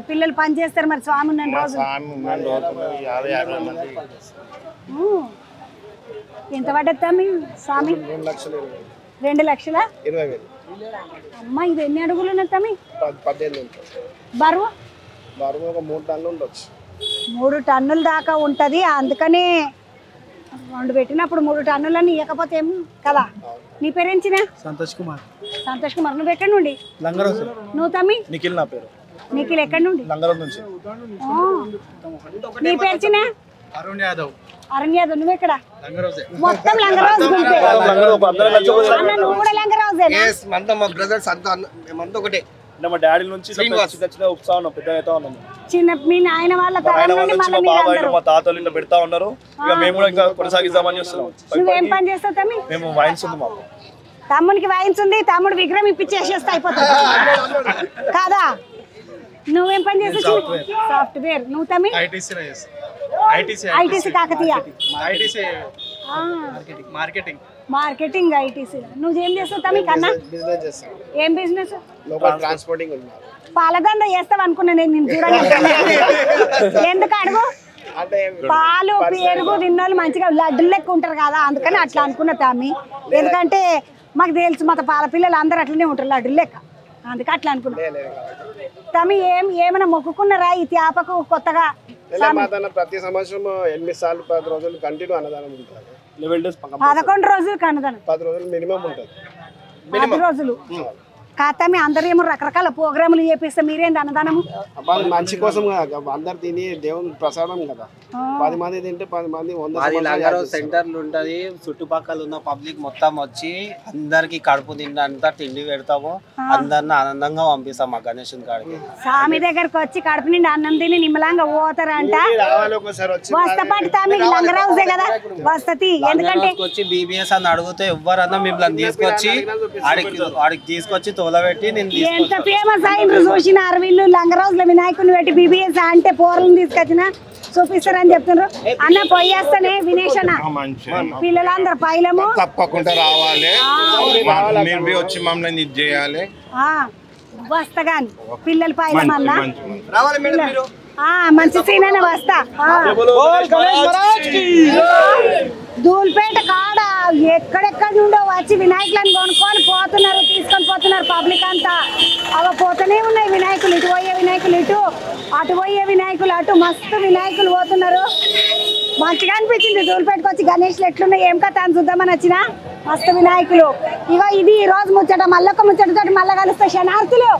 పిల్లలు పని చేస్తారు మరి స్వామి ఉన్న రోజు? 50-60 మంది. ఎంత పడ్డది మీ స్వామి? 2,20,000. అమ్మ ఇది ఎన్ని అడుగులు ఉన్నది తమ్మి? 18. బరువు? బరువు ఒక 3 టన్నులు ఉండొచ్చు. 3 టన్నుల దాకా ఉంటది. అందుకనే 2 పెట్టినప్పుడు 3 టన్నులని ఇవ్వకపోతే ఏం కదా. నీ పేరేంచిన? సంతోష్ కుమార్. నువ్వు ఎక్కడి నుండి? లంగరోజు. నువ్వు తమ్మి? నిఖిల్. నా పేరు నిఖిల్. ఎక్కడి నుండి? లంగరోజు నుంచి. నీ పేరు చిన్న? అరుణ్ యాదవ్. నువ్వు ఎక్కడ? మొత్తం లంగరాజు గుంపే. నువ్వు కూడా లంగరాజేనా? మా డాడీ నుంచి ఉత్సాహం పెద్ద ఉన్నాము. చిన్న మీ నాయన వాళ్ళ మా తాతలు పెడతా ఉన్నారు. ఇక మేము కూడా ఇంకా కొనసాగిద్దామని చూస్తున్నాం. నువ్వేం పని చేస్తావు తమ్మి? మేము వైన్స్ ఉంది మాకు. తమ్మునికి వైన్స్ ఉంది. తమ్ముడు విగ్రహం ఇప్పించేసేస్తే అయిపోతుంది కాదా? నువ్వేం పని చేస్తావు? సాఫ్ట్వేర్. నువ్వు తమ్మి? ఐటీసీ కాకతీయ. Marketing ITC. నువ్వేం చేస్తావు తమ్మి? కన్నా ఏం బిజినెస్? పాలదండ చేస్తావు అనుకున్నా నేను చూడండి. ఎందుకు అడుగు? పాలు పెరుగు తిన్నోళ్ళు మంచిగా లడ్డులు లెక్క ఉంటారు కదా, అందుకని అట్లా అనుకున్నా తమ్మి. ఎందుకంటే మాకు తెలుసు మా పాల పిల్లలు అందరూ అట్లనే ఉంటారు లడ్డులు లెక్క, అందుకే అట్లా అనుకున్నా. తమ్మి ఏమైనా మొక్కుకున్నారా ఈ తేపకు కొత్తగా? ప్రతి సంవత్సరం 8 సార్లు 10 రోజులు కంటిన్యూ అన్నదానం ఉంటుంది. 11 రోజులు అన్నదానం. 10 రోజులు మినిమం ఉంటుంది. 10 రోజులు కాకపోతే మీ అందరూ ఏమో రకరకాల ప్రోగ్రాములు చేపిస్తే మీరేంది అన్నదానము మంచి కోసం అందరు తిని దేవుని ప్రసాదం కదా 10 మంది తింటే 10 మంది 100 సెంటర్లు ఉంటది చుట్టుపక్కల ఉన్న పబ్లిక్ మొత్తం వచ్చి అందరికి కడుపు తిండంతా తిండి పెడతాము అందరిని ఆనందంగా పంపిస్తాం మా గణేశుని కాడికి స్వామి దగ్గరకు వచ్చి కడుపు నిండి అన్నం తిని నిమ్మలంగా పోతారంట వస్తపడతా మీకు లంగరాజే కదా వస్తతి ఎందుకంటే వచ్చి బీబీఎస్ అని అడిగితే ఎవరన్నా మిమ్మల్ని తీసుకొచ్చి ఆడికి తీసుకొచ్చి తోలబెట్టి నేను ఎంత ఫేమస్ అయిండ్రు చూసినారు వీళ్ళు లంగరాజుల వినాయకుని పెట్టి బీబీఎస్ అంటే పోరలను తీసుకొచ్చిన చూపిస్తారని చెప్తున్నారు అన్న పోయేస్తానే వినేష్ అన్న పిల్లలందరూ పైలము తప్పకుండా రావాలి మీరు వచ్చి మమ్మల్ని ఇది చేయాలి వస్తగాని పిల్లలు పైలం అన్న మంచి సీన్ అన్న వస్తా ధూల్పేట కాడ ఎక్కడెక్కడ నుండో వచ్చి వినాయకులను కొనుక్కొని పోతున్నారు తీసుకొని పోతున్నారు పబ్లిక్ అంతా అవ పోతూనే ఉన్నాయి వినాయకులు ఇటు పోయే వినాయకులు ఇటు అటు పోయే వినాయకులు అటు మస్తు వినాయకులు పోతున్నారు మంచిగా అనిపించింది ధూల్పేటకు వచ్చి గణేష్లు ఎట్లున్నాయి ఏం కథ అని చూద్దామని వచ్చిన మస్తు వినాయకులు ఇగో ఇది ఈ రోజు ముచ్చట మళ్ళొక ముచ్చటతో మళ్ళీ కలుస్తా శనార్థులు